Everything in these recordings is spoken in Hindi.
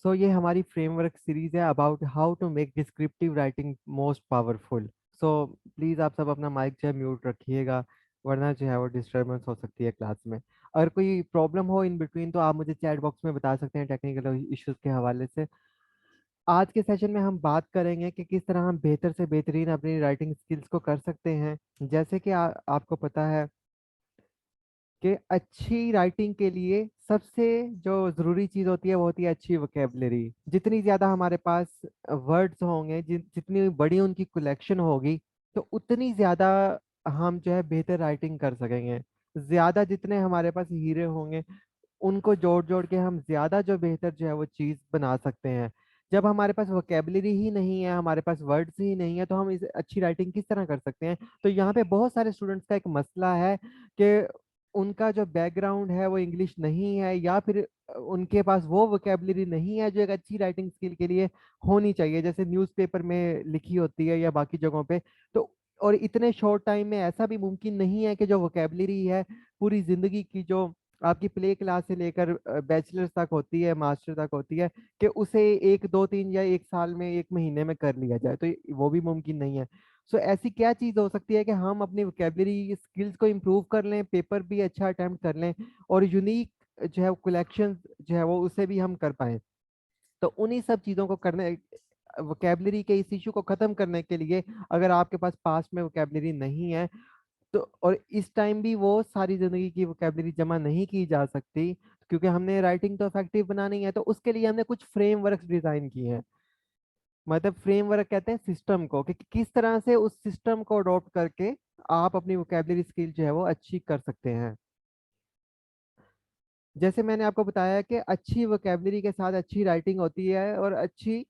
ये हमारी फ्रेमवर्क सीरीज है about how to make descriptive writing most powerful. So please आप सब अपना माइक जो है म्यूट रखिएगा, वरना जो है वो डिस्टरबेंस हो सकती है क्लास में। अगर कोई प्रॉब्लम हो इन बिटवीन तो आप मुझे चैट बॉक्स में बता सकते हैं टेक्निकल इश्यूज के हवाले से। आज के सेशन में हम बात करेंगे कि किस तरह हम बेहतर से बेहतरीन अपनी राइटिंग स्किल्स को कर सकते हैं। जैसे कि आपको पता है कि अच्छी राइटिंग के लिए सबसे जो ज़रूरी चीज़ होती है वो होती है अच्छी वोकेबलरी। जितनी ज़्यादा हमारे पास वर्ड्स होंगे, जितनी बड़ी उनकी कलेक्शन होगी, तो उतनी ज़्यादा हम जो है बेहतर राइटिंग कर सकेंगे। ज़्यादा जितने हमारे पास हीरे होंगे, उनको जोड़ जोड़ के हम ज़्यादा जो बेहतर जो है वो चीज़ बना सकते हैं। जब हमारे पास वोकेबलरी ही नहीं है, हमारे पास वर्ड्स ही नहीं है, तो हम इस अच्छी राइटिंग किस तरह कर सकते हैं। तो यहाँ पे बहुत सारे स्टूडेंट्स का एक मसला है कि उनका जो बैकग्राउंड है वो इंग्लिश नहीं है, या फिर उनके पास वो वोकेबलरी नहीं है जो एक अच्छी राइटिंग स्किल के लिए होनी चाहिए, जैसे न्यूज़पेपर में लिखी होती है या बाकी जगहों पे। तो और इतने शॉर्ट टाइम में ऐसा भी मुमकिन नहीं है कि जो वोकेबलरी है पूरी ज़िंदगी की, जो आपकी प्ले क्लास से लेकर बैचलर्स तक होती है, मास्टर तक होती है, कि उसे 1 2 3 या 1 साल में 1 महीने में कर लिया जाए, तो वो भी मुमकिन नहीं है। सो ऐसी क्या चीज़ हो सकती है कि हम अपनी वोकेबलरी स्किल्स को इम्प्रूव कर लें, पेपर भी अच्छा अटेम्प्ट कर लें, और यूनिक जो है कलेक्शन जो है वो उसे भी हम कर पाएँ। तो उन्हीं सब चीज़ों को करने, वोकेबलरी के इस इशू को ख़त्म करने के लिए, अगर आपके पास पास्ट में वोकेबलरी नहीं है, तो और इस टाइम भी वो सारी ज़िंदगी की वोकेबलरी जमा नहीं की जा सकती, क्योंकि हमने राइटिंग तो इफेक्टिव बनानी है, तो उसके लिए हमने कुछ फ्रेमवर्क्स डिज़ाइन किए हैं। मतलब फ्रेमवर्क कहते हैं सिस्टम को, कि किस तरह से उस सिस्टम को अडॉप्ट करके आप अपनी वोकेबलरी स्किल जो है वो अच्छी कर सकते हैं। जैसे मैंने आपको बताया कि अच्छी वोकेबलरी के साथ अच्छी राइटिंग होती है, और अच्छी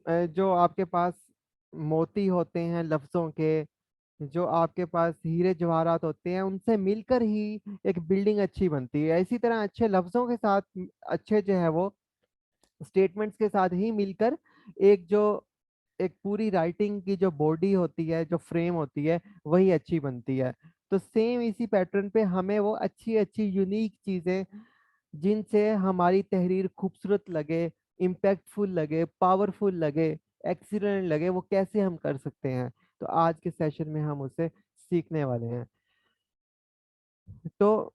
जो आपके पास मोती होते हैं लफ्ज़ों के, जो आपके पास हीरे जवाहरात होते हैं, उनसे मिलकर ही एक बिल्डिंग अच्छी बनती है। इसी तरह अच्छे लफ्ज़ों के साथ अच्छे जो है वो स्टेटमेंट्स के साथ ही मिलकर एक जो एक पूरी राइटिंग की जो बॉडी होती है, जो फ्रेम होती है, वही अच्छी बनती है। तो सेम इसी पैटर्न पे हमें वो अच्छी अच्छी यूनिक चीज़ें, जिनसे हमारी तहरीर खूबसूरत लगे, इम्पैक्टफुल लगे, पावरफुल लगे, एक्सीलेंट लगे, वो कैसे हम कर सकते हैं। तो आज के सेशन में हम उसे सीखने वाले हैं। तो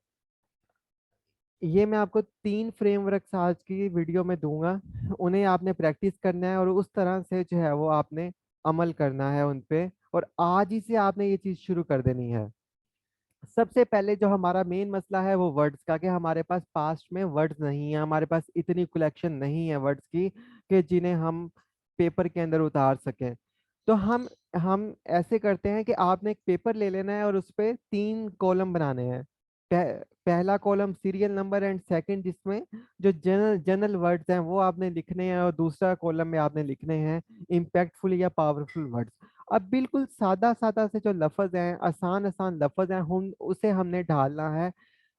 ये मैं आपको 3 फ्रेमवर्क्स आज की वीडियो में दूंगा, उन्हें आपने प्रैक्टिस करना है और उस तरह से जो है वो आपने अमल करना है उन पे, और आज ही से आपने ये चीज़ शुरू कर देनी है। सबसे पहले जो हमारा मेन मसला है वो वर्ड्स का, कि हमारे पास पास्ट में वर्ड्स नहीं है, हमारे पास इतनी कलेक्शन नहीं है वर्ड्स की कि जिन्हें हम पेपर के अंदर उतार सकें। तो हम ऐसे करते हैं कि आपने एक पेपर ले लेना है और उस पे 3 कॉलम बनाने हैं। पहला column serial number and second, जिसमें जो जनरल जनरल वर्ड्स हैं वो आपने लिखने हैं, और दूसरा कॉलम में आपने लिखने हैं इम्पैक्टफुल या पावरफुल वर्ड्स। अब बिल्कुल सादा सादा से जो लफ्ज हैं, आसान आसान लफ्ज हैं, हम उसे हमने ढालना है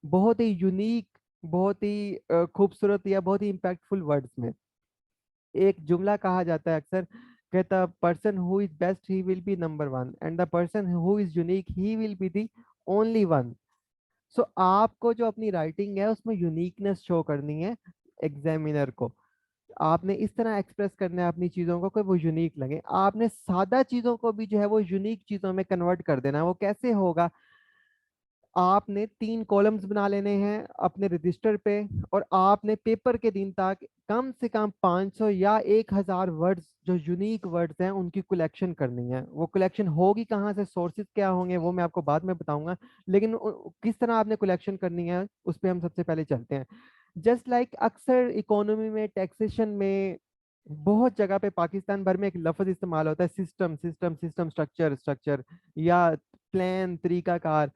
बहुत ही यूनिक, बहुत ही खूबसूरत या बहुत ही इम्पैक्टफुल वर्ड्स में। एक जुमला कहा जाता है अक्सर, कहता person who is best he will be number one, and the person who is unique he will be the only one. So आपको जो अपनी राइटिंग है उसमें यूनिकनेस शो करनी है एग्जामिनर को। आपने इस तरह एक्सप्रेस करना है अपनी चीज़ों को कि वो यूनिक लगे। आपने सादा चीज़ों को भी जो है वो यूनिक चीज़ों में कन्वर्ट कर देना है। वो कैसे होगा? आपने 3 कॉलम्स बना लेने हैं अपने रजिस्टर पे, और आपने पेपर के दिन तक कम से कम 500 या 1000 वर्ड्स, जो यूनिक वर्ड्स हैं, उनकी कलेक्शन करनी है। वो कलेक्शन होगी कहाँ से, सोर्सेज क्या होंगे, वो मैं आपको बाद में बताऊंगा, लेकिन किस तरह आपने कलेक्शन करनी है उस पर हम सबसे पहले चलते हैं। जस्ट लाइक अक्सर इकोनॉमी में, टैक्सेशन में, बहुत जगह पे पाकिस्तान भर में एक लफ्ज इस्तेमाल होता है, system system system, structure structure, या प्लान तरीकाकार।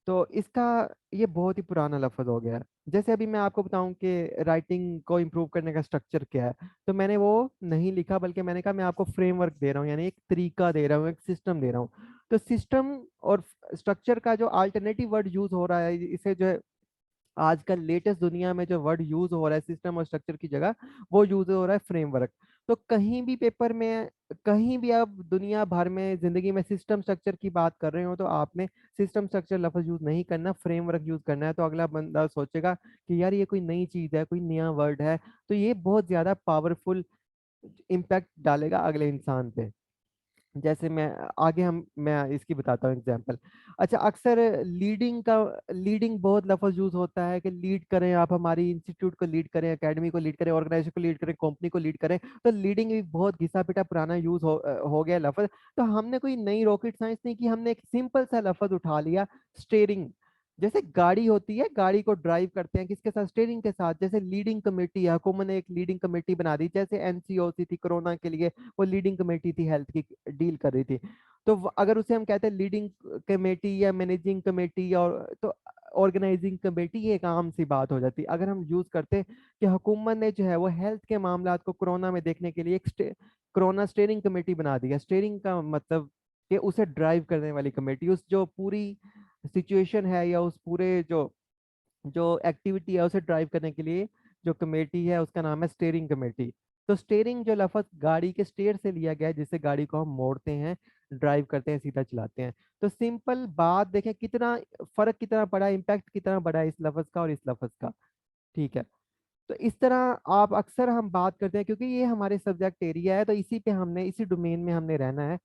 तो इसका ये बहुत ही पुराना लफ्ज हो गया है। जैसे अभी मैं आपको बताऊं कि राइटिंग को इम्प्रूव करने का स्ट्रक्चर क्या है, तो मैंने वो नहीं लिखा, बल्कि मैंने कहा मैं आपको फ्रेमवर्क दे रहा हूँ, यानी एक तरीका दे रहा हूँ, एक सिस्टम दे रहा हूँ। तो सिस्टम और स्ट्रक्चर का जो अल्टरनेटिव वर्ड यूज हो रहा है, इसे जो है आजकल लेटेस्ट दुनिया में जो वर्ड यूज हो रहा है सिस्टम और स्ट्रक्चर की जगह, वो यूज हो रहा है फ्रेमवर्क। तो कहीं भी पेपर में, कहीं भी आप दुनिया भर में जिंदगी में सिस्टम स्ट्रक्चर की बात कर रहे हो तो आपने सिस्टम स्ट्रक्चर लफ्ज यूज नहीं करना, फ्रेमवर्क यूज करना है। तो अगला बंदा सोचेगा कि यार ये कोई नई चीज है, कोई नया वर्ड है, तो ये बहुत ज्यादा पावरफुल इम्पैक्ट डालेगा अगले इंसान पे। जैसे मैं आगे हम मैं इसकी बताता हूँ एग्जांपल। अच्छा, अक्सर लीडिंग बहुत लफ्ज यूज होता है कि लीड करें, आप हमारी इंस्टीट्यूट को लीड करें, एकेडमी को लीड करें, ऑर्गेनाइजेशन को लीड करें, कंपनी को लीड करें। तो लीडिंग भी बहुत घिसा पिटा पुराना यूज हो गया लफ्ज। तो हमने कोई नई रॉकेट साइंस नहीं की, हमने एक सिंपल सा लफ्ज उठा लिया, स्टेयरिंग। जैसे गाड़ी होती है, गाड़ी को ड्राइव करते हैं किसके साथ? स्टेयरिंग के साथ। जैसे लीडिंग कमेटी है, हुकूमत ने एक लीडिंग कमेटी बना दी, जैसे एनसीओसी थी कोरोना के लिए, वो लीडिंग कमेटी थी, हेल्थ की डील कर रही थी। तो अगर उसे हम कहते हैं लीडिंग कमेटी या मैनेजिंग कमेटी, और तो ऑर्गेनाइजिंग कमेटी, ये एक आम सी बात हो जाती। अगर हम यूज करते कि हुकूमत ने जो है वो हेल्थ के मामलात को कोरोना में देखने के लिए एक कोरोना स्टेयरिंग कमेटी बना दिया। स्टेयरिंग का मतलब कि उसे ड्राइव करने वाली कमेटी, उस जो पूरी सिचुएशन है या उस पूरे जो जो एक्टिविटी है उसे ड्राइव करने के लिए जो कमेटी है उसका नाम है स्टीयरिंग कमेटी। तो स्टीयरिंग जो लफ्ज गाड़ी के स्टेयर से लिया गया है, जिससे गाड़ी को हम मोड़ते हैं, ड्राइव करते हैं, सीधा चलाते हैं। तो सिंपल बात देखें, कितना फर्क, कितना बड़ा इम्पैक्ट, कितना बड़ा है इस लफ्ज का और इस लफ्ज का। ठीक है। तो इस तरह आप अक्सर हम बात करते हैं, क्योंकि ये हमारे सब्जेक्ट एरिया है, तो इसी पे हमने, इसी डोमेन में हमने रहना है।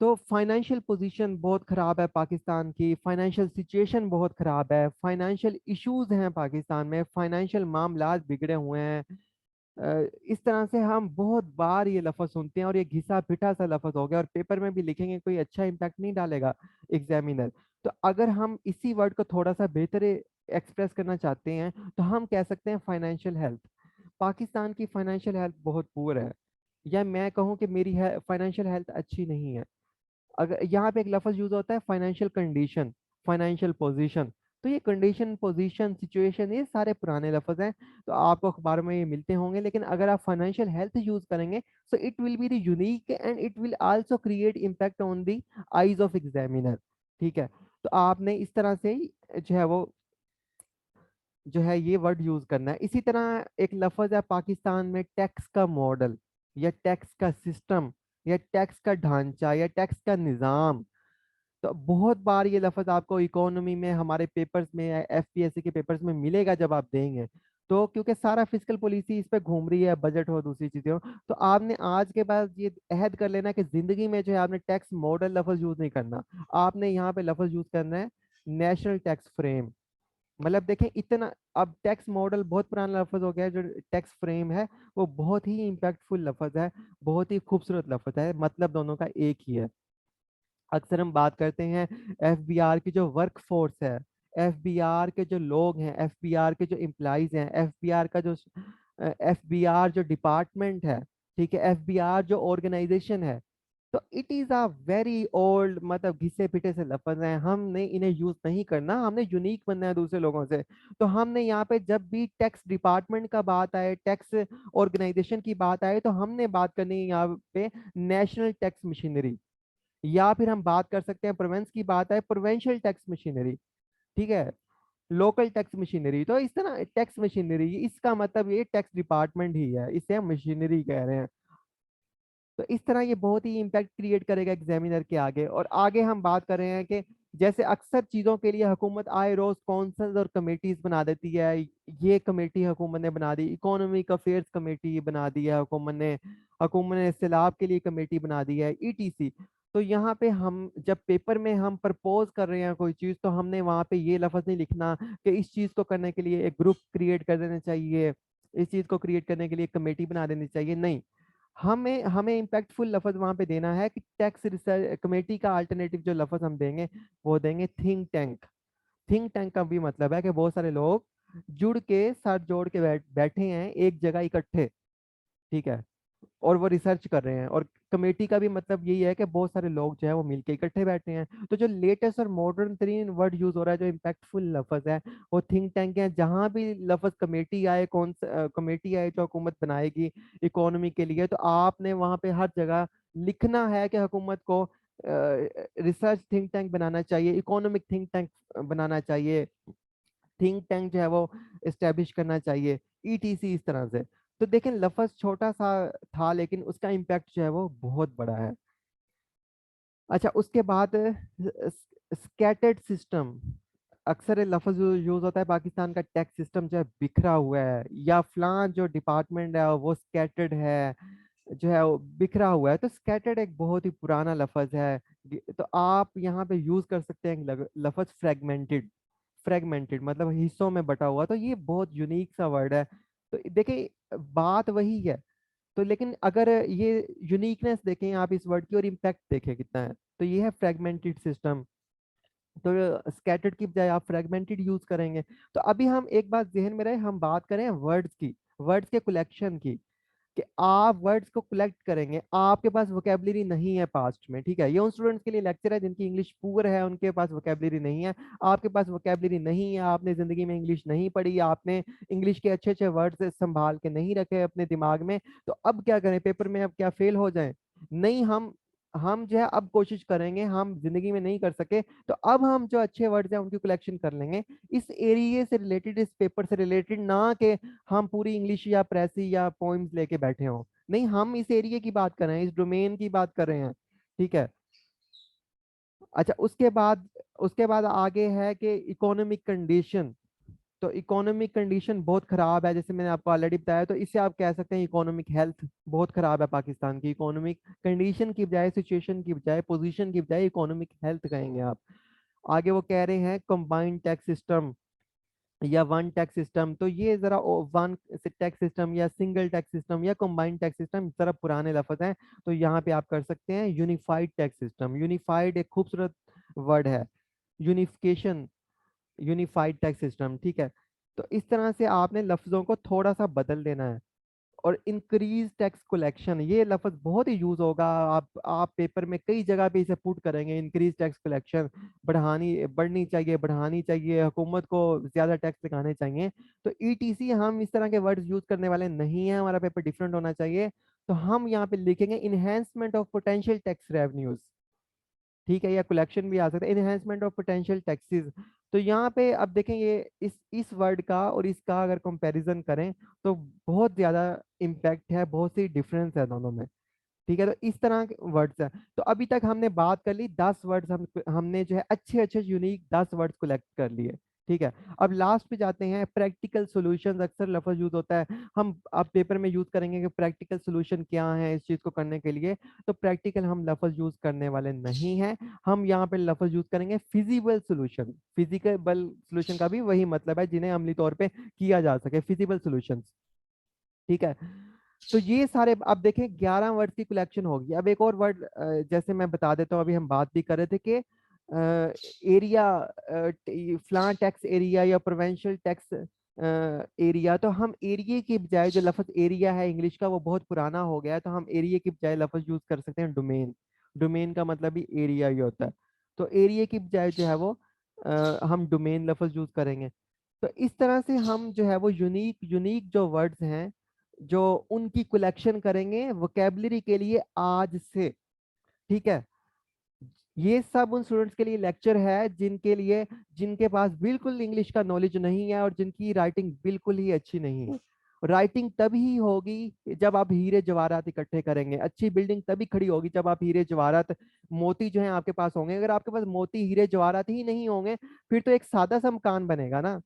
तो फाइनेंशियल पोजीशन बहुत ख़राब है पाकिस्तान की, फाइनेंशियल सिचुएशन बहुत ख़राब है, फाइनेंशियल इश्यूज हैं पाकिस्तान में, फाइनेंशियल मामलात बिगड़े हुए हैं। इस तरह से हम बहुत बार ये लफ्ज़ सुनते हैं और ये घिसा पिटा सा लफ्ज़ हो गया, और पेपर में भी लिखेंगे, कोई अच्छा इम्पैक्ट नहीं डालेगा एग्जामिनर। तो अगर हम इसी वर्ड को थोड़ा सा बेहतर एक्सप्रेस करना चाहते हैं तो हम कह सकते हैं फाइनेंशियल हेल्थ। पाकिस्तान की फाइनेंशियल हेल्थ बहुत पुअर है, या मैं कहूँ कि मेरी फाइनेंशियल हेल्थ अच्छी नहीं है। अगर यहाँ पे एक लफ्ज यूज होता है फाइनेंशियल कंडीशन, फाइनेंशियल पोजीशन, तो ये कंडीशन, पोजीशन, सिचुएशन, ये सारे पुराने लफ्ज हैं, तो आपको अखबार में ये मिलते होंगे। लेकिन अगर आप फाइनेंशियल हेल्थ यूज करेंगे, so it will be the unique and it will also create impact on the eyes of examiner. ठीक है। तो आपने इस तरह से ही जो है वो जो है ये वर्ड यूज करना है। इसी तरह एक लफ्ज है पाकिस्तान में टैक्स का मॉडल, या टैक्स का सिस्टम, या टैक्स का ढांचा, या टैक्स का निज़ाम। तो बहुत बार ये लफ्ज आपको इकोनॉमी में, हमारे पेपर्स में, एफपीएससी के पेपर्स में मिलेगा जब आप देंगे। तो क्योंकि सारा फिजिकल पॉलिसी इस पे घूम रही है, बजट हो, दूसरी चीजें हो, तो आपने आज के बाद ये अहद कर लेना कि जिंदगी में जो है आपने टैक्स मॉडल लफ्ज यूज नहीं करना। आपने यहाँ पे लफ्ज यूज करना है नेशनल टैक्स फ्रेम। मतलब देखें इतना, अब टैक्स मॉडल बहुत पुराना लफ्ज हो गया है, जो टैक्स फ्रेम है वो बहुत ही इम्पैक्टफुल लफ्ज है, बहुत ही खूबसूरत लफ्ज है, मतलब दोनों का एक ही है। अक्सर हम बात करते हैं एफबीआर की जो वर्क फोर्स है, एफबीआर के जो लोग हैं, एफबीआर के जो एम्प्लॉइज हैं, एफबीआर का जो एफबीआर जो डिपार्टमेंट है, ठीक है, एफबीआर जो ऑर्गेनाइजेशन है, तो it is a very old, मतलब घिसे पिटे से लफ्ज हैं, हमने इन्हें यूज नहीं करना, हमने यूनिक बनना है दूसरे लोगों से। तो हमने यहाँ पे जब भी टैक्स डिपार्टमेंट का बात आए, टैक्स ऑर्गेनाइजेशन की बात आए, तो हमने बात करनी है यहाँ पे नेशनल टैक्स मशीनरी, या फिर हम बात कर सकते हैं प्रोवेंस की बात है, प्रोवेंशियल टैक्स मशीनरी। ठीक है। लोकल टैक्स मशीनरी, तो इस तरह टैक्स मशीनरी, इसका मतलब ये टैक्स डिपार्टमेंट ही है, इसे हम मशीनरी कह रहे हैं। तो इस तरह ये बहुत ही इम्पैक्ट क्रिएट करेगा एग्जामिनर के आगे। और आगे हम बात कर रहे हैं कि जैसे अक्सर चीज़ों के लिए हुकूमत आए रोज कौंसल्स और कमेटीज बना देती है। ये कमेटी हुकूमत ने बना दी, इकोनॉमिक अफेयर्स कमेटी बना दी है हुकूमत ने सैलाब के लिए कमेटी बना दी है, ईटीसी। तो यहाँ पे हम जब पेपर में हम प्रपोज कर रहे हैं कोई चीज़, तो हमने वहाँ पे ये लफ्ज़ नहीं लिखना कि इस चीज़ को करने के लिए एक ग्रुप क्रिएट कर देना चाहिए, इस चीज़ को क्रिएट करने के लिए कमेटी बना देनी चाहिए, नहीं। हमें हमें इम्पैक्टफुल लफ्ज वहां पे देना है कि टैक्स रिसर्च कमेटी का अल्टरनेटिव जो लफ्ज हम देंगे वो देंगे थिंक टैंक। थिंक टैंक का भी मतलब है कि बहुत सारे लोग जुड़ के, साथ जोड़ के बैठे हैं एक जगह इकट्ठे। ठीक है। और वो रिसर्च कर रहे हैं। और कमेटी का भी मतलब यही है कि बहुत सारे लोग जो है वो मिलके इकट्ठे बैठे हैं। तो जो लेटेस्ट और मॉडर्न तरीन वर्ड यूज हो रहा है, जो इम्पैक्टफुल लफ्ज है, वो थिंक टैंक है। जहां भी लफ्ज कमेटी आए, कौन सा कमेटी आए जो हुकूमत बनाएगी इकोनॉमी के लिए, तो आपने वहां पे हर जगह लिखना है कि हुकूमत को रिसर्च थिंक टैंक बनाना चाहिए, इकोनॉमिक थिंक टैंक बनाना चाहिए, थिंक टैंक जो है वो इस्टेब्लिश करना चाहिए, ईटीसी, इस तरह से। तो देखें लफ्ज छोटा सा था लेकिन उसका इम्पैक्ट जो है वो बहुत बड़ा है। अच्छा, उसके बाद स्कैटर्ड सिस्टम, अक्सर ये लफ्ज यूज होता है पाकिस्तान का टैक्स सिस्टम जो है बिखरा हुआ है, या फलां जो डिपार्टमेंट है वो स्कैटर्ड है, जो है वो बिखरा हुआ है। तो स्कैटर्ड एक बहुत ही पुराना लफ्ज है। तो आप यहाँ पे यूज कर सकते हैं लफ्ज फ्रेगमेंटेड। फ्रेगमेंटेड मतलब हिस्सों में बटा हुआ, तो ये बहुत यूनिक सा वर्ड है। तो देखिए बात वही है। तो लेकिन अगर ये यूनिकनेस देखें आप इस वर्ड की और इम्पैक्ट देखें कितना है, तो ये है फ्रेगमेंटेड सिस्टम। तो स्कैटर्ड की बजाय आप फ्रेगमेंटेड यूज करेंगे। तो अभी हम एक बात जहन में रहे, हम बात करें वर्ड्स की, वर्ड्स के कलेक्शन की, कि आप वर्ड्स को कलेक्ट करेंगे। आपके पास वोकेबलरी नहीं है पास्ट में, ठीक है, ये उन स्टूडेंट्स के लिए लेक्चर है जिनकी इंग्लिश पुअर है, उनके पास वोकेबलरी नहीं है। आपके पास वोकेबलरी नहीं है, आपने जिंदगी में इंग्लिश नहीं पढ़ी, आपने इंग्लिश के अच्छे अच्छे वर्ड्स संभाल के नहीं रखे अपने दिमाग में। तो अब क्या करें, पेपर में अब क्या फेल हो जाएं? नहीं, हम जो है अब कोशिश करेंगे, हम जिंदगी में नहीं कर सके तो अब हम जो अच्छे वर्ड्स हैं उनकी कलेक्शन कर लेंगे, इस एरिया से रिलेटेड, इस पेपर से रिलेटेड, ना कि हम पूरी इंग्लिश या प्रेसी या पोइम्स लेके बैठे हों। नहीं, हम इस एरिया की बात कर रहे हैं, इस डोमेन की बात कर रहे हैं, ठीक है। अच्छा, उसके बाद आगे है कि इकोनॉमिक कंडीशन। तो इकोनॉमिक कंडीशन बहुत खराब है, जैसे मैंने आपको ऑलरेडी बताया। तो इससे आप कह सकते हैं इकोनॉमिक हेल्थ बहुत खराब है पाकिस्तान की। इकोनॉमिक कंडीशन की बजाय, सिचुएशन की बजाय, पोजीशन की बजाय इकोनॉमिक हेल्थ कहेंगे आप। आगे वो कह रहे हैं कंबाइंड टैक्स सिस्टम या वन टैक्स सिस्टम। तो ये जरा वन टैक्स सिस्टम या सिंगल टैक्स सिस्टम या कंबाइंड टैक्स सिस्टम जरा पुराने लफ्ज हैं। तो यहाँ पे आप कर सकते हैं यूनिफाइड टैक्स सिस्टम। यूनिफाइड एक खूबसूरत वर्ड है, यूनिफिकेशन, यूनिफाइड टैक्स सिस्टम, ठीक है। तो इस तरह से आपने लफ्जों को थोड़ा सा बदल देना है। और इंक्रीज टैक्स कलेक्शन, ये लफ्ज बहुत ही यूज होगा, आप पेपर में कई जगह पे इसे पुट करेंगे। इंक्रीज टैक्स कलेक्शन, बढ़नी चाहिए, बढ़ानी चाहिए, हुकूमत को ज्यादा टैक्स लगाने चाहिए। तो ईटीसी हम इस तरह के वर्ड्स यूज करने वाले नहीं है, हमारा पेपर डिफरेंट होना चाहिए। तो हम यहाँ पे लिखेंगे enhancement of potential tax revenues, ठीक है, या कलेक्शन भी आ सकता है, एनहेंसमेंट ऑफ पोटेंशियल टैक्सेस। तो यहाँ पे अब देखें, ये इस वर्ड का और इसका अगर कंपैरिजन करें तो बहुत ज्यादा इम्पैक्ट है, बहुत सी डिफरेंस है दोनों में, ठीक है। तो इस तरह के वर्ड्स है। तो अभी तक हमने बात कर ली 10 वर्ड्स, हमने जो है अच्छे अच्छे यूनिक 10 वर्ड्स कलेक्ट कर लिए, ठीक है। अब लास्ट पे जाते हैं, प्रैक्टिकल सॉल्यूशंस अक्सर लफ्ज यूज होता है। हम अब पेपर में यूज करेंगे कि प्रैक्टिकल सॉल्यूशन क्या है इस चीज को करने के लिए। तो प्रैक्टिकल हम लफ्ज यूज करने वाले नहीं हैं, हम यहाँ पे लफ्ज यूज करेंगे फिजिबल सॉल्यूशन। फिजिकल सॉल्यूशन का भी वही मतलब है, जिन्हें अमली तौर पे किया जा सके, फिजिबल सॉल्यूशंस, ठीक है। तो ये सारे अब देखें 11 वर्ड की कलेक्शन होगी। अब एक और वर्ड जैसे मैं बता देता हूँ, अभी हम बात भी कर रहे थे कि एरिया, फ्लां टैक्स एरिया या प्रोवेंशियल टैक्स एरिया। तो हम एरिया की बजाय, जो लफ्ज एरिया है इंग्लिश का वो बहुत पुराना हो गया है, तो हम एरिया की बजाय लफ्ज यूज कर सकते हैं डोमेन। डोमेन का मतलब भी एरिया ही होता है। तो एरिया की बजाय जो है वो हम डोमेन लफ्ज यूज करेंगे। तो इस तरह से हम जो है वो यूनिक यूनिक जो वर्ड्स हैं, जो उनकी कलेक्शन करेंगे वोकेबलरी के लिए आज से, ठीक है। ये सब उन स्टूडेंट्स के लिए लेक्चर है जिनके पास बिल्कुल इंग्लिश का नॉलेज नहीं है और जिनकी राइटिंग बिल्कुल ही अच्छी नहीं है। राइटिंग तभी होगी जब आप हीरे जवाहरात इकट्ठे करेंगे, अच्छी बिल्डिंग तभी खड़ी होगी जब आप हीरे जवाहरात, मोती जो है आपके पास होंगे। अगर आपके पास मोती हीरे जवाहरात ही नहीं होंगे, फिर तो एक सादा सा मकान बनेगा ना,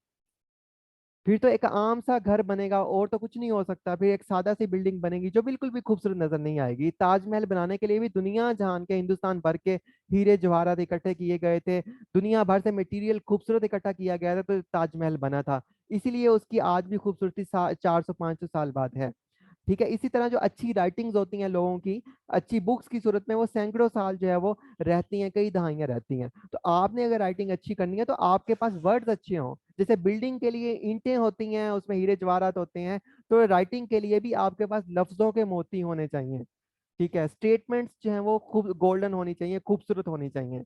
फिर तो एक आम सा घर बनेगा और तो कुछ नहीं हो सकता। फिर एक सादा सी बिल्डिंग बनेगी जो बिल्कुल भी खूबसूरत नजर नहीं आएगी। ताजमहल बनाने के लिए भी दुनिया जहान के, हिंदुस्तान भर के हीरे जवाहरात इकट्ठे किए गए थे, दुनिया भर से मटेरियल खूबसूरत इकट्ठा किया गया था, तो ताजमहल बना था। इसीलिए उसकी आज भी खूबसूरती 400-500 साल बाद है, ठीक है। इसी तरह जो अच्छी राइटिंग्स होती हैं लोगों की, अच्छी बुक्स की सूरत में, वो सैकड़ों साल जो है वो रहती हैं, कई दहाइयां रहती हैं। तो आपने अगर राइटिंग अच्छी करनी है तो आपके पास वर्ड्स अच्छे हों। जैसे बिल्डिंग के लिए ईंटें होती हैं, उसमें हीरे जवाहरात होते हैं, तो राइटिंग के लिए भी आपके पास लफ्जों के मोती होने चाहिए, ठीक है। स्टेटमेंट्स जो है वो खूब गोल्डन होनी चाहिए, खूबसूरत होनी चाहिए,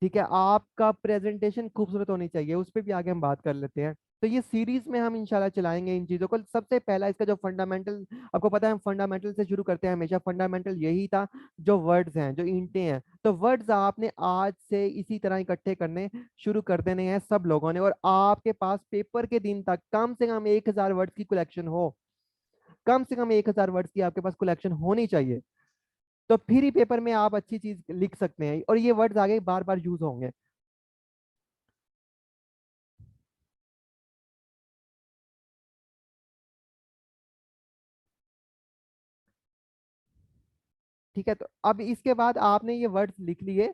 ठीक है। आपका प्रेजेंटेशन खूबसूरत होनी चाहिए, उस पर भी आगे हम बात कर लेते हैं। तो ये सीरीज में हम इंशाल्लाह चलाएंगे इन चीज़ों को। सबसे पहला इसका जो फंडामेंटल, आपको पता है हम फंडामेंटल से शुरू करते हैं हमेशा। फंडामेंटल यही था, जो वर्ड्स हैं, जो इंटें हैं, तो वर्ड्स आपने आज से इसी तरह इकट्ठे करने शुरू कर देने हैं सब लोगों ने। और आपके पास पेपर के दिन तक कम से कम 1000 वर्ड्स की कलेक्शन हो, कम से कम 1000 वर्ड्स की आपके पास कलेक्शन होनी चाहिए, तो फिर ही पेपर में आप अच्छी चीज लिख सकते हैं और ये वर्ड्स आगे बार बार यूज होंगे। ठीक है, तो अब इसके बाद आपने ये वर्ड्स लिख लिए,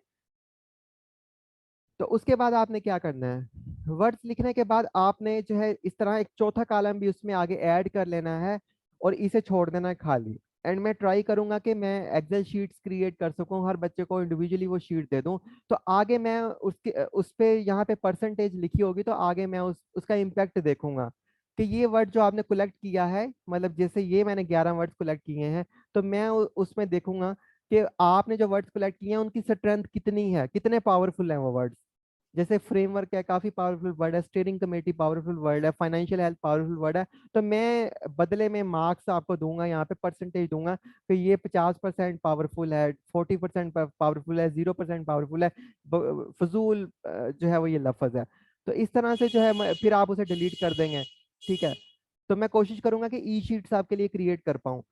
तो उसके बाद आपने क्या करना है, वर्ड्स लिखने के बाद आपने जो है इस तरह एक चौथा कॉलम भी उसमें आगे ऐड कर लेना है और इसे छोड़ देना है खाली। एंड मैं ट्राई करूंगा कि मैं एक्सेल शीट्स क्रिएट कर सकूं, हर बच्चे को इंडिविजुअली वो शीट दे दूं। तो आगे मैं उसके उस पे यहाँ पे परसेंटेज लिखी होगी, तो आगे मैं उसका इम्पैक्ट देखूंगा कि ये वर्ड जो आपने कलेक्ट किया है, मतलब जैसे ये मैंने 11 वर्ड्स कलेक्ट किए हैं, तो मैं उसमें देखूंगा कि आपने जो वर्ड्स कलेक्ट किए हैं उनकी स्ट्रेंथ कितनी है, कितने पावरफुल हैं वो वर्ड्स। जैसे फ्रेमवर्क है, काफी पावरफुल वर्ड है, स्टीयरिंग कमेटी पावरफुल वर्ड है, फाइनेंशियल हेल्थ पावरफुल वर्ड है। तो मैं बदले में मार्क्स आपको दूंगा, यहाँ पे परसेंटेज दूंगा कि ये 50% पावरफुल है, 40% पावरफुल है, 0% पावरफुल है, फजूल जो है वो ये लफ्ज है। तो इस तरह से जो है फिर आप उसे डिलीट कर देंगे। ठीक है, तो मैं कोशिश करूंगा कि ई शीट्स आपके लिए क्रिएट कर पाऊँ।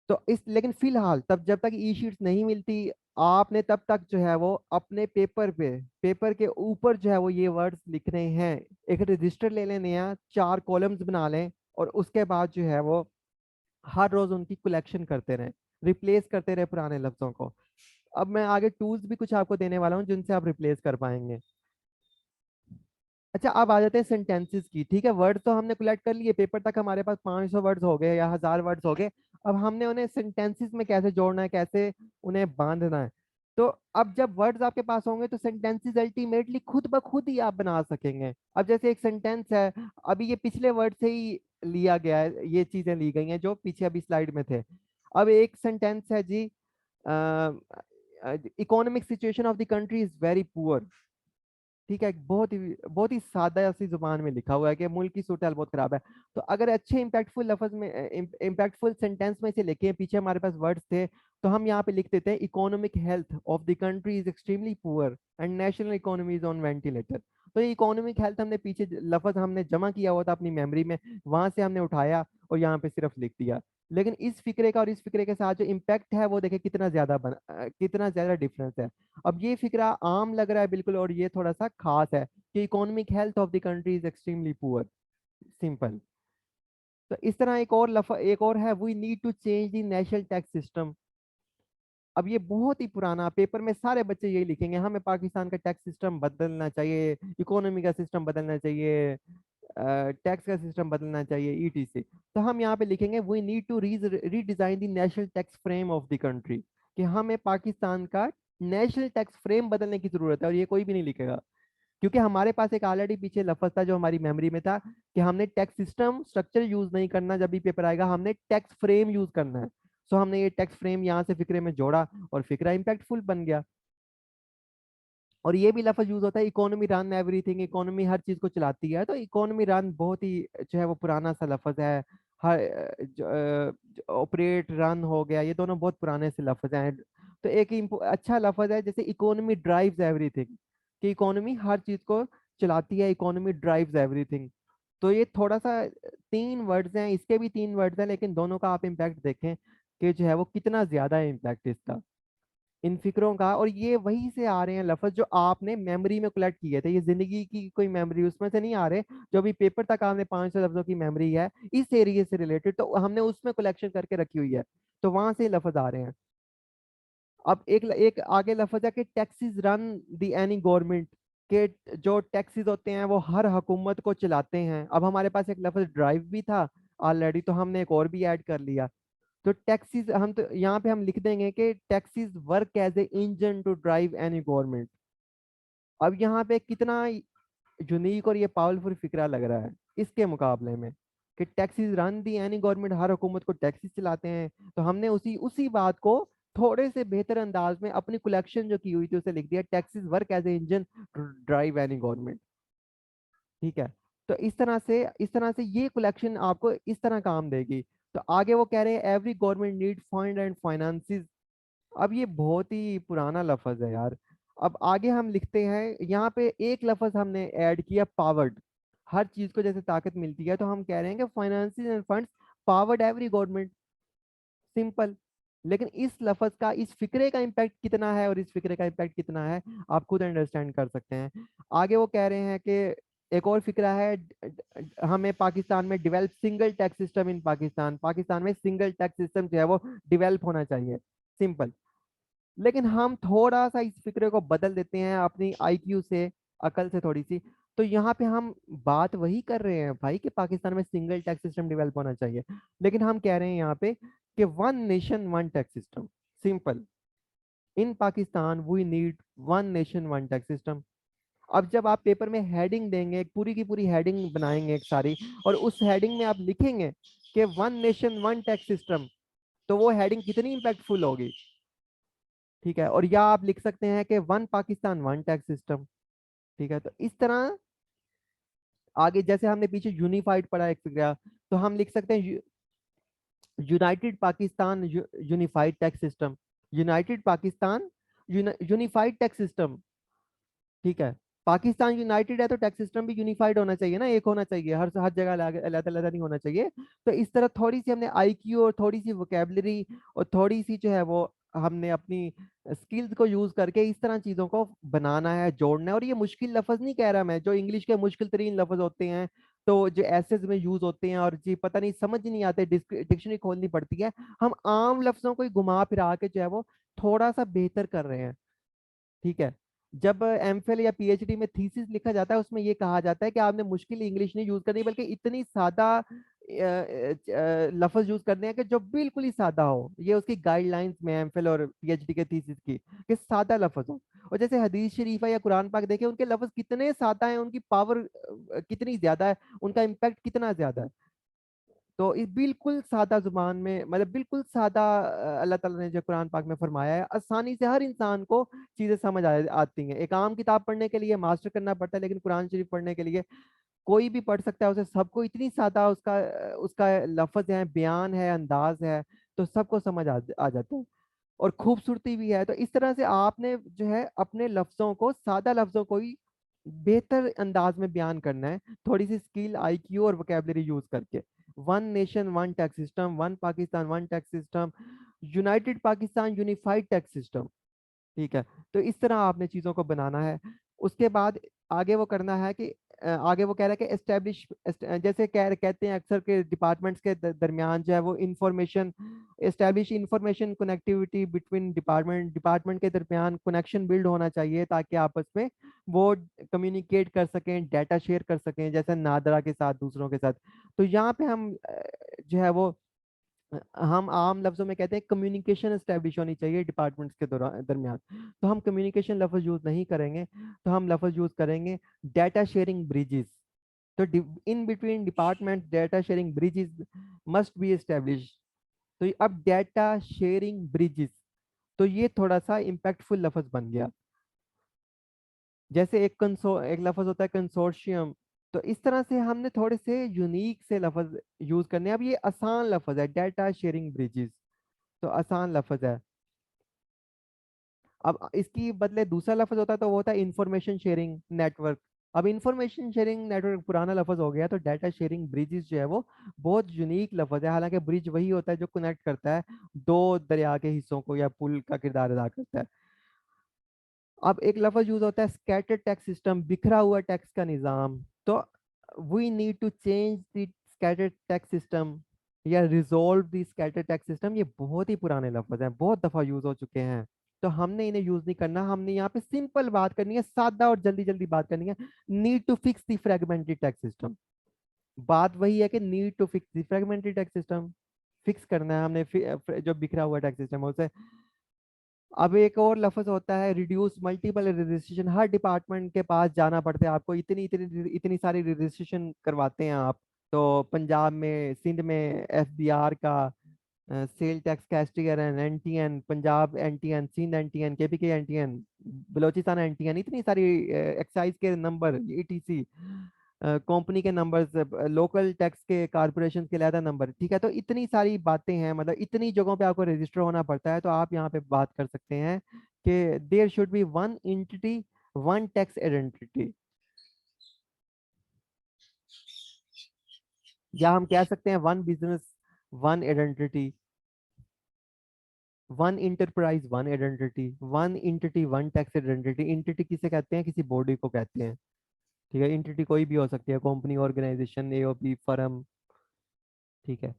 तो इस लेकिन फिलहाल तब जब तक ई शीट्स नहीं मिलती, आपने तब तक जो है वो अपने पेपर पे, पेपर के ऊपर जो है वो ये वर्ड्स लिखने हैं। एक रजिस्टर ले लें नया, 4 कॉलम्स बना लें, और उसके बाद जो है वो हर रोज उनकी कलेक्शन करते रहें, रिप्लेस करते रहे पुराने लफ्जों को। अब मैं आगे टूल्स भी कुछ आपको देने वाला हूँ जिनसे आप रिप्लेस कर पाएंगे। अच्छा, अब आ जाते हैं सेंटेंसेस की। ठीक है, वर्ड तो हमने कलेक्ट कर लिए, पेपर तक हमारे पास 500 वर्ड्स हो गए या 1000 वर्ड्स हो गए। अब हमने उन्हें सेंटेंसेस में कैसे जोड़ना है, कैसे उन्हें बांधना है। तो अब जब वर्ड्स आपके पास होंगे तो सेंटेंसेस अल्टीमेटली खुद ब खुद ही आप बना सकेंगे। अब जैसे एक सेंटेंस है, अभी ये पिछले वर्ड से ही लिया गया है, ये चीजें ली गई हैं जो पीछे अभी स्लाइड में थे। अब एक सेंटेंस है जी, economic situation of the country is very poor. ठीक है, बहुत ही सादा सी जुबान में लिखा हुआ है कि मुल्क की सूरत हाल बहुत खराब है। तो अगर अच्छे इंपैक्टफुल लफ्ज में, इंपैक्टफुल सेंटेंस में से लिखे हैं, पीछे हमारे पास वर्ड्स थे, तो हम यहाँ पे लिख देते हैं economic health of the country is extremely poor and national economy is on ventilator. तो ये इकोनॉमिक हेल्थ हमने पीछे लफ्ज हमने जमा किया हुआ था अपनी मेमोरी में, वहां से हमने उठाया और यहाँ पे सिर्फ लिख दिया। लेकिन इस फिक्रे का और इस फिक्रे के साथ जो इम्पैक्ट है वो देखे कितना ज्यादा डिफरेंस है। अब ये फिक्रा आम लग रहा है बिल्कुल, और ये थोड़ा सा खास है कि economic health of the country is extremely poor, simple. तो इस तरह एक और है, we need to change the national tax system. अब ये बहुत ही पुराना, पेपर में सारे बच्चे यही लिखेंगे, हमें पाकिस्तान का टैक्स सिस्टम बदलना चाहिए, इकोनॉमी का सिस्टम बदलना चाहिए, टैक्स का सिस्टम बदलना चाहिए, ईटीसी। तो हम यहाँ पे लिखेंगे we need to redesign the national tax frame of the country, कि हमें पाकिस्तान का नेशनल टैक्स फ्रेम बदलने की जरूरत है। और ये कोई भी नहीं लिखेगा, क्योंकि हमारे पास एक ऑलरेडी पीछे लफ्ज था जो हमारी मेमोरी में था कि हमने टैक्स सिस्टम स्ट्रक्चर यूज नहीं करना, जब भी पेपर आएगा हमने टैक्स फ्रेम यूज करना है। सो हमने ये टैक्स फ्रेम यहाँ से फिक्रे में जोड़ा और फिक्रा इम्पैक्टफुल बन गया। और ये भी लफ्ज यूज होता है, इकोनॉमी रन एवरीथिंग, इकोनॉमी हर चीज को चलाती है। तो इकोनॉमी रन बहुत ही जो है वो पुराना सा लफ्ज है। हर ऑपरेट रन हो गया, ये दोनों बहुत पुराने से लफ्ज हैं। तो एक अच्छा लफ्ज है जैसे इकोनॉमी ड्राइव्स एवरीथिंग, कि इकोनॉमी हर चीज को चलाती है, इकोनॉमी ड्राइव्स एवरीथिंग। तो ये थोड़ा सा 3 वर्ड्स हैं, इसके भी 3 वर्ड्स हैं, लेकिन दोनों का आप इम्पैक्ट देखें कि जो है वो कितना ज्यादा है इम्पैक्ट इसका, इन फिक्रों का। और ये वहीं से आ रहे हैं लफ्ज जो आपने मेमोरी में कलेक्ट किए थे, ये जिंदगी की कोई मेमोरी उसमें से नहीं आ रहे। जो अभी पेपर तक आपने 500 लफ्जों की मेमोरी है इस एरिया से रिलेटेड, तो हमने उसमें कलेक्शन करके रखी हुई है, तो वहां से लफ्ज आ रहे हैं। अब एक आगे लफ्ज है कि taxes run the any government, के जो टैक्सीज होते हैं वो हर हुकूमत को चलाते हैं। अब हमारे पास एक लफ्ज ड्राइव भी था ऑलरेडी, तो हमने एक और भी ऐड कर लिया। तो टैक्सीज हम तो यहाँ पे हम लिख देंगे कि taxes work as a engine to drive any government. अब यहाँ पे कितना यूनिक और ये पावरफुल फिक्रा लग रहा है इसके मुकाबले में, कि taxes run the any government, हर हुकूमत को टैक्सीज चलाते हैं। तो हमने उसी उसी बात को थोड़े से बेहतर अंदाज में अपनी कलेक्शन जो की हुई थी उसे लिख दिया, taxes work as a engine to drive any government. ठीक है, तो इस तरह से ये कलेक्शन आपको इस तरह काम देगी। तो आगे वो कह रहे हैं every government need fund and finances. अब ये बहुत ही पुराना लफ्ज है यार। अब आगे हम लिखते हैं, यहाँ पे एक लफ्ज हमने ऐड किया पावर्ड। हर चीज को जैसे ताकत मिलती है, तो हम कह रहे हैं कि finances end funds empowered every government, simple. लेकिन इस लफ्ज का, इस फिक्रे का इम्पैक्ट कितना है और इस फिक्रे का इम्पैक्ट कितना है, आप खुद अंडरस्टैंड कर सकते हैं। आगे वो कह रहे हैं कि एक और फिक्रा है, हमें पाकिस्तान में develop single tax system in Pakistan, Pakistan में सिंगल टैक्स सिस्टम जो है वो डेवलप होना चाहिए, सिंपल। लेकिन हम थोड़ा सा इस फिक्रे को बदल देते हैं अपनी आईक्यू से, अकल से थोड़ी सी। तो यहाँ पे हम बात वही कर रहे हैं भाई कि पाकिस्तान में सिंगल टैक्स सिस्टम डेवलप होना चाहिए, लेकिन हम कह रहे हैं यहाँ पे कि one nation one tax system, simple. In Pakistan we need one nation one tax system. अब जब आप पेपर में हेडिंग देंगे, एक पूरी की पूरी हेडिंग बनाएंगे एक सारी, और उस हेडिंग में आप लिखेंगे कि one nation one tax system, तो वो हेडिंग कितनी इंपैक्टफुल होगी, ठीक है। और या आप लिख सकते हैं कि one Pakistan one tax system, ठीक है। तो इस तरह आगे जैसे हमने पीछे यूनिफाइड पढ़ा एक फिक्रा, तो हम लिख सकते हैं United Pakistan unified tax system, United Pakistan unified tax system, ठीक है। पाकिस्तान यूनाइटेड है तो टैक्स सिस्टम भी यूनिफाइड होना चाहिए ना, एक होना चाहिए, हर हर जगह अलग अलग नहीं होना चाहिए। तो इस तरह थोड़ी सी हमने आईक्यू और थोड़ी सी वोकेबलरी और थोड़ी सी जो है वो हमने अपनी स्किल्स को यूज करके इस तरह चीजों को बनाना है, जोड़ना है। और ये मुश्किल लफ्ज नहीं कह रहा मैं, जो इंग्लिश के मुश्किल तरीन लफ्ज होते हैं, तो जो एसेज में यूज होते हैं और जी पता नहीं समझ ही नहीं आते, डिक्शनरी खोलनी पड़ती है, हम आम लफ्जों को ही घुमा फिरा के जो है वो थोड़ा सा बेहतर कर रहे हैं, ठीक है। जब एमफिल या पीएचडी में थीसिस लिखा जाता है, उसमें ये कहा जाता है कि आपने मुश्किल इंग्लिश नहीं यूज करनी, बल्कि इतनी सादा लफ्ज यूज करने हैं कि जो बिल्कुल ही सादा हो। ये उसकी गाइडलाइंस में एमफिल और पीएचडी के थीसिस की, कि सादा लफ्ज हो। और जैसे हदीस शरीफा या कुरान पाक देखे, उनके लफ्ज कितने सादा हैं, उनकी पावर कितनी ज्यादा है, उनका इम्पैक्ट कितना ज्यादा है। तो इस बिल्कुल सादा जुबान में, मतलब बिल्कुल सादा, अल्लाह ताला ने जो कुरान पाक में फरमाया है, आसानी से हर इंसान को चीजें समझ आती हैं। एक आम किताब पढ़ने के लिए मास्टर करना पड़ता है, लेकिन कुरान शरीफ पढ़ने के लिए कोई भी पढ़ सकता है उसे, सबको इतनी सादा उसका उसका लफ्ज है, बयान है, अंदाज है, तो सबको समझ आ जाता है। और खूबसूरती भी है। तो इस तरह से आपने जो है अपने लफ्जों को, सादा लफ्जों को ही बेहतर अंदाज में बयान करना है, थोड़ी सी स्किल, आईक्यू और वोकेबलरी यूज करके। One nation one tax system, one Pakistan one tax system, United Pakistan unified tax system, ठीक है। तो इस तरह आपने चीज़ों को बनाना है। उसके बाद आगे वो करना है कि आगे वो कह रहा है कि एस्टेब्लिश, जैसे कहते हैं अक्सर के डिपार्टमेंट्स के दरमियान जो है वो information, establish information connectivity between department, department के दरमियान कनेक्शन बिल्ड होना चाहिए, ताकि आपस में वो कम्युनिकेट कर सकें, डाटा शेयर कर सकें, जैसे नादरा के साथ, दूसरों के साथ। तो यहाँ पे हम जो है वो हम आम लफ्जों में कहते हैं कम्युनिकेशन एस्टेब्लिश होनी चाहिए डिपार्टमेंट्स के दरमियान। तो हम कम्युनिकेशन लफ्ज यूज नहीं करेंगे, तो हम लफ्ज यूज करेंगे डाटा शेयरिंग ब्रिजेस। तो in between department data sharing bridges must be establish. तो अब डाटा शेयरिंग ब्रिजेस, तो ये थोड़ा सा इम्पैक्टफुल लफ्ज बन गया। जैसे एक लफ्ज होता है कंसोर्शियम। तो इस तरह से हमने थोड़े से यूनिक से लफ्ज यूज करने हैं। अब ये आसान लफ्ज है, डाटा शेयरिंग ब्रिजेस, तो आसान लफ्ज है। अब इसकी बदले दूसरा लफ्ज होता है, तो वो होता है इंफॉर्मेशन शेयरिंग नेटवर्क। अब इंफॉर्मेशन शेयरिंग नेटवर्क पुराना लफ्ज हो गया, तो डाटा शेयरिंग ब्रिजेस जो है वो बहुत यूनिक लफ्ज है। हालांकि ब्रिज वही होता है जो कनेक्ट करता है दो दरिया के हिस्सों को, या पुल का किरदार अदा करता है। अब एक लफ्ज यूज होता है स्कैटर टैक्स सिस्टम, बिखरा हुआ टैक्स का निज़ाम। तो we need to change the scatter tax system या resolve the scatter tax system. ये बहुत ही पुराने लफ्ज हैं, बहुत दफा यूज हो चुके हैं, तो हमने इन्हें यूज नहीं करना। हमने यहाँ पे सिंपल बात करनी है, सादा और जल्दी जल्दी बात करनी है। Need to fix the fragmented tax system. बात वही है कि need to fix the fragmented tax system, fix करना है हमने जो बिखरा हुआ टैक्स सिस्टम है उसे। अब एक और लफ्ज होता है रिड्यूस मल्टीपल रजिस्ट्रेशन। हर डिपार्टमेंट के पास जाना पड़ता है आपको, इतनी इतनी इतनी सारी रजिस्ट्रेशन करवाते हैं आप। तो पंजाब में, सिंध में एफबीआर का, सेल टैक्स कैस्टियर and NTN, Punjab NTN, Sindh NTN, KPK NTN, Balochistan NTN, इतनी सारी एक्साइज के नंबर, ईटीसी कंपनी के नंबर्स, लोकल टैक्स के कारपोरेशन के अलहदा नंबर, ठीक है। तो इतनी सारी बातें हैं, मतलब इतनी जगहों पे आपको रजिस्टर होना पड़ता है। तो आप यहाँ पे बात कर सकते हैं कि there should be one entity, one tax identity. या हम कह सकते हैं one business, one identity, one enterprise one identity, one entity one tax identity. Entity किसे कहते हैं? किसी बॉडी को कहते हैं। ठीक है, इंटिटी कोई भी हो सकती है, कंपनी, ऑर्गेनाइजेशन, एओपी, फर्म। ठीक है,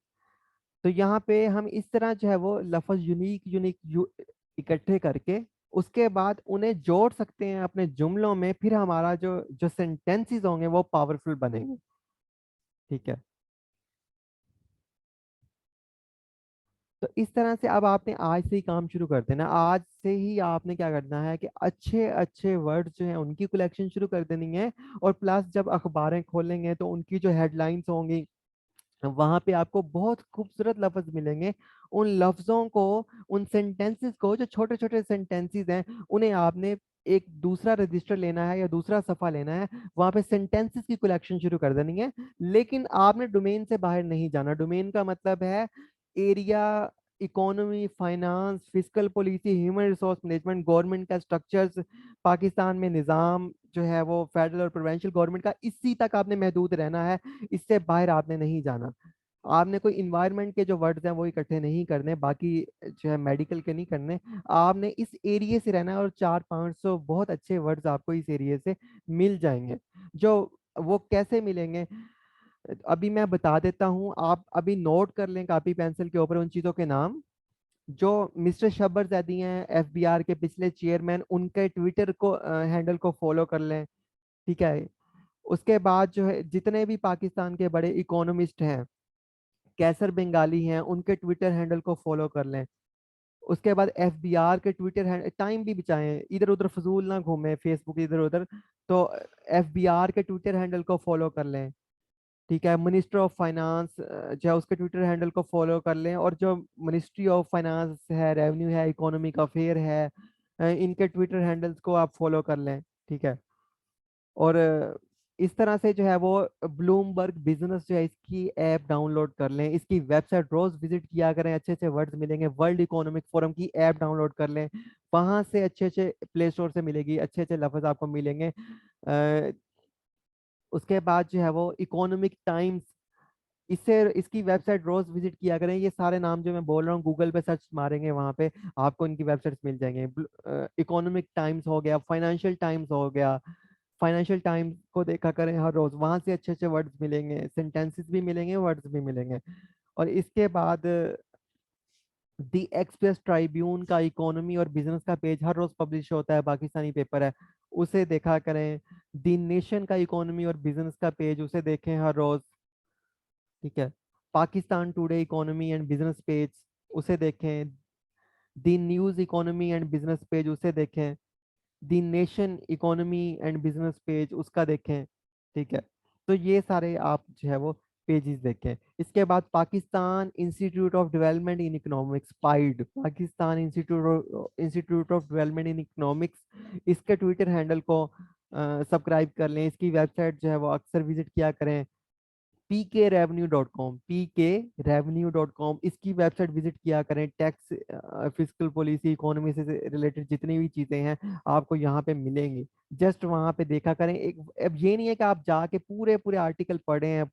तो यहाँ पे हम इस तरह जो है वो लफ्ज यूनिक यूनिक इकट्ठे करके उसके बाद उन्हें जोड़ सकते हैं अपने जुमलों में, फिर हमारा जो जो सेंटेंसेस होंगे वो पावरफुल बनेंगे। ठीक है, तो इस तरह से अब आपने आज से ही काम शुरू कर देना। आज से ही आपने क्या करना है कि अच्छे अच्छे वर्ड जो हैं उनकी कलेक्शन शुरू कर देनी है। और प्लस जब अखबारें खोलेंगे तो उनकी जो हेडलाइंस होंगी वहां पे आपको बहुत खूबसूरत लफ्ज मिलेंगे। उन लफ्जों को, उन सेंटेंसेस को, जो छोटे छोटे सेंटेंसेस हैं, उन्हें आपने एक दूसरा रजिस्टर लेना है या दूसरा सफा लेना है, वहां पे सेंटेंसेस की कलेक्शन शुरू कर देनी है। लेकिन आपने डोमेन से बाहर नहीं जाना। डोमेन का मतलब है area, economy, finance, fiscal policy, human resource management, government का स्ट्रक्चर्स, पाकिस्तान में निज़ाम जो है वो फेडरल और प्रोविंशियल गवर्नमेंट का, इसी तक आपने महदूद रहना है। इससे बाहर आपने नहीं जाना। आपने कोई इन्वायरमेंट के जो वर्ड्स हैं वो इकट्ठे नहीं करने, बाकी जो है मेडिकल के नहीं करने। आपने इस एरिए से रहना है और 400-500 बहुत अच्छे वर्ड्स आपको इस एरिए से मिल जाएंगे। जो वो कैसे मिलेंगे अभी मैं बता देता हूँ। आप अभी नोट कर लें कापी पेंसिल के ऊपर उन चीज़ों के नाम। जो मिस्टर शब्बर जैदी हैं, एफबीआर के पिछले चेयरमैन, उनके ट्विटर को हैंडल को फॉलो कर लें। ठीक है, उसके बाद जो है जितने भी पाकिस्तान के बड़े इकोनॉमिस्ट हैं, कैसर बंगाली हैं, उनके ट्विटर हैंडल को फॉलो कर लें। उसके बाद एफबीआर के ट्विटर हैंडल, टाइम भी बचाएं, इधर उधर फजूल ना घूमें फेसबुक इधर उधर। तो एफबीआर के ट्विटर हैंडल को फॉलो कर लें। ठीक है, मिनिस्टर ऑफ फाइनेंस जो है उसके ट्विटर हैंडल को फॉलो कर लें। और जो मिनिस्ट्री ऑफ फाइनेंस है, रेवेन्यू है, इकोनॉमिक अफेयर है, इनके ट्विटर हैंडल्स को आप फॉलो कर लें। ठीक है, और इस तरह से जो है वो ब्लूमबर्ग बिजनेस जो है इसकी ऐप डाउनलोड कर लें, इसकी वेबसाइट रोज विजिट किया करें, अच्छे अच्छे वर्ड्स मिलेंगे। वर्ल्ड इकोनॉमिक फोरम की ऐप डाउनलोड कर लें, वहां से अच्छे अच्छे प्ले स्टोर से मिलेगी, अच्छे अच्छे लफ्ज आपको मिलेंगे। उसके बाद जो है वो इकोनॉमिक टाइम्स, इससे इसकी वेबसाइट रोज विजिट किया करें। ये सारे नाम जो मैं बोल रहा हूँ गूगल पे सर्च मारेंगे वहां पे आपको इनकी वेबसाइट्स मिल जाएंगे। इकोनॉमिक टाइम्स हो गया, फाइनेंशियल टाइम्स हो गया, फाइनेंशियल टाइम्स को देखा करें हर रोज, वहां से अच्छे अच्छे वर्ड्स मिलेंगे, सेंटेंसेस भी मिलेंगे, वर्ड्स भी मिलेंगे। और इसके बाद दी एक्सप्रेस ट्राइब्यून का इकोनॉमी और बिजनेस का पेज हर रोज पब्लिश होता है, पाकिस्तानी पेपर है, उसे देखा करें। दी नेशन का इकोनॉमी और बिजनेस का पेज, उसे देखें हर रोज। ठीक है, Pakistan today economy and business page, उसे देखें। The news economy and business page, उसे देखें। The nation economy and business page, उसका देखें। ठीक है, तो ये सारे आप जो है वो पेजेस देखें। इसके बाद Pakistan institute of development in economics, pied, Pakistan institute of development in economics, इसके ट्विटर हैंडल को सब्सक्राइब कर लें। इसकी वेबसाइट जो है वो अक्सर विजिट किया करें। pkrevenue.com, pkrevenue.com, इसकी वेबसाइट विजिट किया करें। टैक्स, फिस्कल पॉलिसी, इकोनॉमी से रिलेटेड जितनी भी चीजें हैं आपको यहाँ पे मिलेंगी। जस्ट वहाँ पे देखा करें। एक, अब ये नहीं है कि आप जाके पूरे पूरे आर्टिकल पढ़े हैं,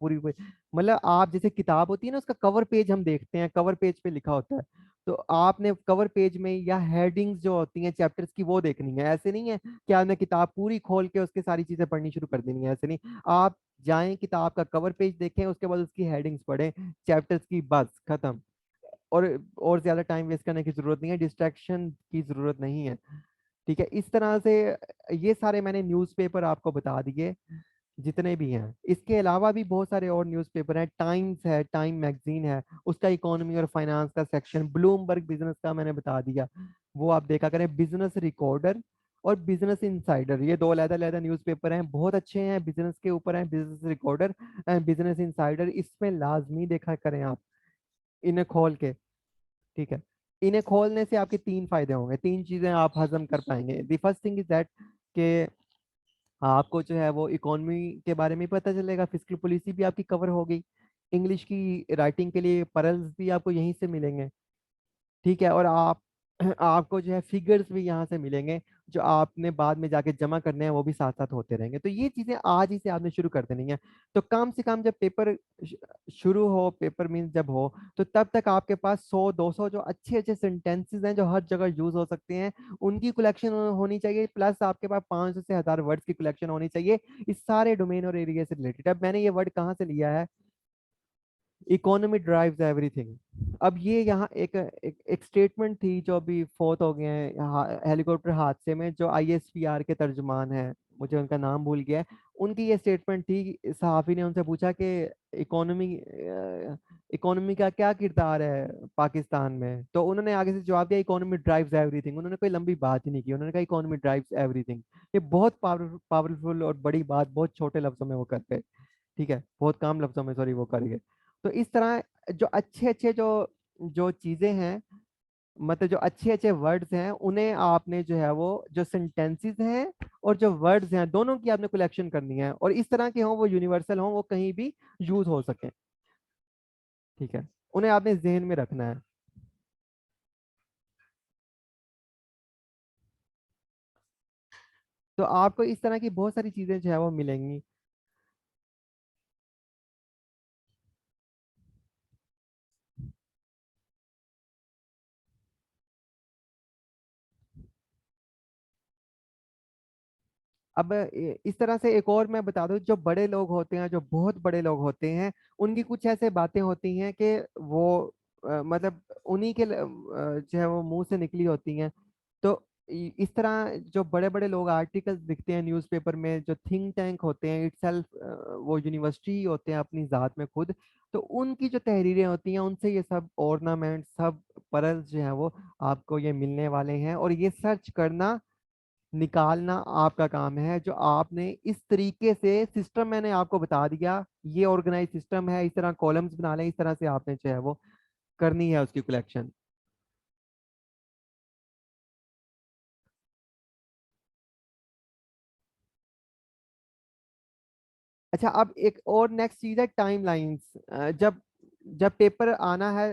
मतलब आप जैसे किताब होती है ना उसका कवर पेज हम देखते हैं, कवर पेज पे लिखा होता है, तो आपने कवर पेज में या हेडिंग्स जो होती हैं चैप्टर्स की वो देखनी है। ऐसे नहीं है कि आपने किताब पूरी खोल के उसके सारी चीजें पढ़नी शुरू कर देनी है, ऐसे नहीं। आप जाएं, किताब का कवर पेज देखें, उसके बाद उसकी हेडिंग्स पढ़ें, चैप्टर्स की, बस खत्म। और ज्यादा टाइम वेस्ट करने की जरूरत नहीं है, डिस्ट्रैक्शन की जरूरत नहीं है। ठीक है, इस तरह से ये सारे मैंने न्यूज़पेपर आपको बता दिए जितने भी हैं। इसके अलावा भी बहुत सारे और न्यूज़पेपर हैं। टाइम्स है, टाइम मैगजीन है, उसका इकोनॉमी और फाइनेंस का सेक्शन। ब्लूमबर्ग बिजनेस का मैंने बता दिया, वो आप देखा करें। बिजनेस रिकॉर्डर और बिजनेस इंसाइडर, ये दो अलग-अलग न्यूज़पेपर हैं, बहुत अच्छे हैं, बिजनेस के ऊपर हैं। Business recorder and business insider, इसमें लाजमी देखा करें आप इन्हें खोल के। ठीक है, इन्हें खोलने से आपके तीन फायदे होंगे, तीन चीजें आप हजम कर पाएंगे। The first thing is that कि आपको जो है वो इकोनॉमी के बारे में पता चलेगा, फिस्कल पॉलिसी भी आपकी कवर होगी, इंग्लिश की राइटिंग के लिए परल्स भी आपको यहीं से मिलेंगे। ठीक है, और आप आपको जो है फिगर्स भी यहाँ से मिलेंगे। जो आपने बाद में जाके जमा करने हैं वो भी साथ साथ होते रहेंगे। तो ये चीजें आज ही से आपने शुरू कर देनी है। तो कम से कम जब पेपर शुरू हो, पेपर मीन्स जब हो, तो तब तक आपके पास 100 200 जो अच्छे अच्छे सेंटेंसेस हैं जो हर जगह यूज हो सकते हैं, उनकी कलेक्शन होनी चाहिए। प्लस आपके पास 500 से 1000 वर्ड्स की कलेक्शन होनी चाहिए इस सारे डोमेन और एरिया से रिलेटेड। अब मैंने ये वर्ड कहाँ से लिया है, इकोनॉमी ड्राइव्स एवरीथिंग। अब ये यहाँ एक स्टेटमेंट थी जो अभी फोर्थ हो गए हैं हेलीकॉप्टर हादसे में, जो आईएसपीआर के तर्जुमान हैं, मुझे उनका नाम भूल गया है। उनकी ये स्टेटमेंट थी, सहाफी ने उनसे पूछा कि इकोनॉमी इकोनॉमी का क्या किरदार है पाकिस्तान में, तो उन्होंने आगे से जवाब दिया इकोनॉमी ड्राइव्स एवरीथिंग। उन्होंने कोई लंबी बात ही नहीं की, उन्होंने कहा इकोनॉमी ड्राइव्स एवरीथिंग। ये बहुत पावरफुल और बड़ी बात बहुत छोटे लफ्जों में वो कर गए, ठीक है, बहुत कम लफ्जों में सॉरी वो कर गए। तो इस तरह जो अच्छे अच्छे जो जो चीजें हैं, मतलब जो अच्छे अच्छे वर्ड्स हैं, उन्हें आपने जो है वो जो सेंटेंसेस हैं और जो वर्ड्स हैं दोनों की आपने कलेक्शन करनी है, और इस तरह के हों, वो यूनिवर्सल हों, वो कहीं भी यूज हो सके, ठीक है, उन्हें आपने जहन में रखना है। तो आपको इस तरह की बहुत सारी चीजें जो है वो मिलेंगी। अब इस तरह से एक और मैं बता दूं, जो बड़े लोग होते हैं, जो बहुत बड़े लोग होते हैं, उनकी कुछ ऐसे बातें होती हैं कि वो मतलब उन्हीं के जो है वो मुंह से निकली होती हैं। तो इस तरह जो बड़े बड़े लोग आर्टिकल्स लिखते हैं न्यूज़पेपर में, जो थिंक टैंक होते हैं इटसेल्फ, वो यूनिवर्सिटी होते हैं अपनी ज़ात में खुद, तो उनकी जो तहरीरें होती हैं, उनसे ये सब ऑर्नामेंट, सब परल्स जो है वो आपको ये मिलने वाले हैं। और ये सर्च करना, निकालना आपका काम है, जो आपने इस तरीके से सिस्टम मैंने आपको बता दिया, ये ऑर्गेनाइज सिस्टम है, इस तरह कॉलम्स बना लें, इस तरह से आपने जो है वो करनी है उसकी कलेक्शन। अच्छा, अब एक और नेक्स्ट चीज है टाइम लाइन्स। जब जब पेपर आना है,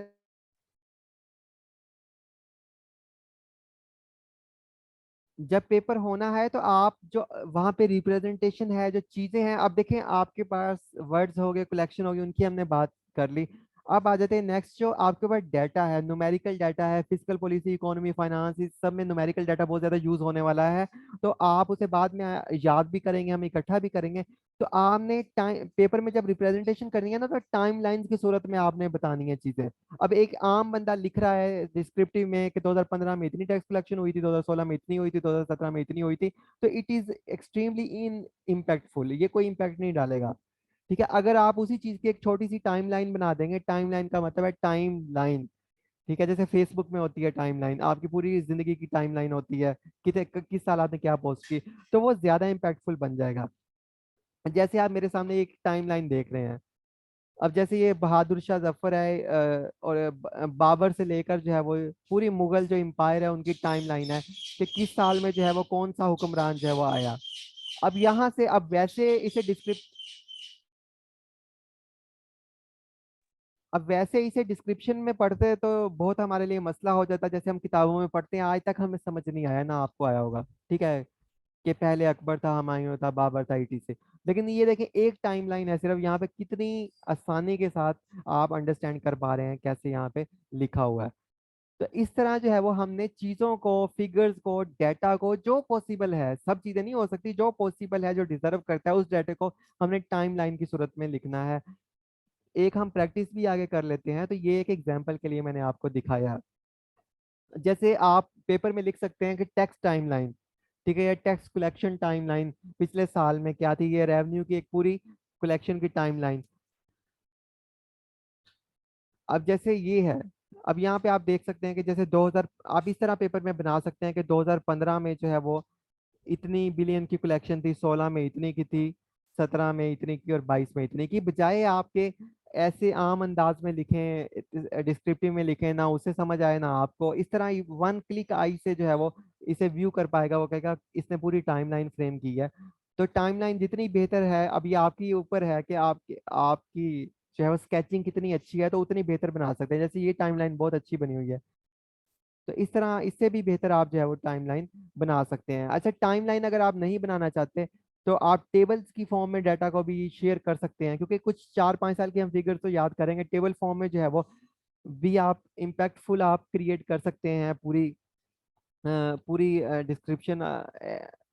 जब पेपर होना है, तो आप जो वहाँ पे रिप्रेजेंटेशन है, जो चीजें हैं, अब देखें आपके पास वर्ड्स हो गए, कलेक्शन हो गई, उनकी हमने बात कर ली। अब आ जाते हैं नेक्स्ट, जो आपके पास डाटा है, न्यूमेरिकल डाटा है, फिजिकल पॉलिसी, इकोनॉमी, फाइनेंस, इस सब में न्यूमेरिकल डाटा बहुत ज्यादा यूज होने वाला है। तो आप उसे बाद में याद भी करेंगे, हम इकट्ठा भी करेंगे। तो आपने टाइम पेपर में जब रिप्रेजेंटेशन करनी है ना, तो टाइम लाइन्स की सूरत में आपने बतानी है चीजें। अब एक आम बंदा लिख रहा है डिस्क्रिप्टिव में कि 2015 में इतनी टैक्स कलेक्शन हुई थी, 2016 में इतनी हुई थी, 2017 में इतनी हुई थी, तो it is extremely in impactful, ये कोई इम्पैक्ट नहीं डालेगा। ठीक है, अगर आप उसी चीज की एक छोटी सी टाइम लाइन बना देंगे, टाइम लाइन का मतलब है टाइम लाइन, ठीक है, जैसे फेसबुक में होती है टाइम लाइन, आपकी पूरी जिंदगी की टाइम लाइन होती है, किस साल आपने क्या पोस्ट की, तो वो ज्यादा इम्पैक्टफुल बन जाएगा। जैसे आप मेरे सामने एक टाइम लाइन देख रहे हैं, अब जैसे ये बहादुर शाह जफर है, और बाबर से लेकर जो है वो पूरी मुगल जो एम्पायर है उनकी टाइम लाइन है कि किस साल में जो है वो कौन सा हुक्मरान जो है वो आया। अब यहाँ से अब वैसे इसे डिस्क्रिप्शन में पढ़ते तो बहुत हमारे लिए मसला हो जाता, जैसे हम किताबों में पढ़ते हैं, आज तक हमें समझ नहीं आया ना, आपको आया होगा, ठीक है, कि पहले अकबर था, हुमायूं था, बाबर था, से। लेकिन ये देखें एक टाइमलाइन है सिर्फ, यहाँ पे कितनी आसानी के साथ आप अंडरस्टैंड कर पा रहे हैं कैसे यहाँ पे लिखा हुआ है। तो इस तरह जो है वो हमने चीजों को, फिगर्स को, डाटा को, जो पॉसिबल है, सब चीजें नहीं हो सकती, जो पॉसिबल है, जो डिजर्व करता है, उस डाटा को हमने टाइमलाइन की सूरत में लिखना है। एक हम प्रैक्टिस भी आगे कर लेते हैं, तो ये एक एग्जांपल के लिए मैंने आपको दिखाया। जैसे आप पेपर में लिख सकते हैं कि टैक्स टाइमलाइन, ठीक है, या टैक्स कलेक्शन टाइमलाइन, पिछले साल में क्या थी, ये रेवेन्यू की एक पूरी कलेक्शन की टाइमलाइन। अब जैसे ये है, अब यहाँ पे आप देख सकते हैं कि जैसे 2000, आप इस तरह पेपर में बना सकते हैं कि 2015 में जो है वो इतनी बिलियन की कलेक्शन थी, 16 में इतनी की थी, 17 में इतनी की, और 22 में इतनी की, बजाय आपके ऐसे आम अंदाज में लिखें, डिस्क्रिप्टिव में लिखें ना, उसे समझ आए ना आपको, इस तरह वन क्लिक आई से जो है वो इसे व्यू कर पाएगा, वो कहेगा इसने पूरी टाइमलाइन फ्रेम की है। तो टाइमलाइन जितनी बेहतर है, अब ये आपकी ऊपर है कि आपकी आपकी जो है वो स्केचिंग कितनी अच्छी है, तो उतनी बेहतर बना सकते हैं। जैसे ये टाइमलाइन बहुत अच्छी बनी हुई है। तो इस तरह इससे भी बेहतर आप जो है वो टाइमलाइन बना सकते हैं। अच्छा, टाइमलाइन अगर आप नहीं बनाना चाहते तो आप टेबल्स की फॉर्म में डाटा को भी शेयर कर सकते हैं, क्योंकि कुछ 4-5 साल की हम फिगर तो याद करेंगे, टेबल फॉर्म में जो है वो भी आप इम्पैक्टफुल आप क्रिएट कर सकते हैं पूरी पूरी डिस्क्रिप्शन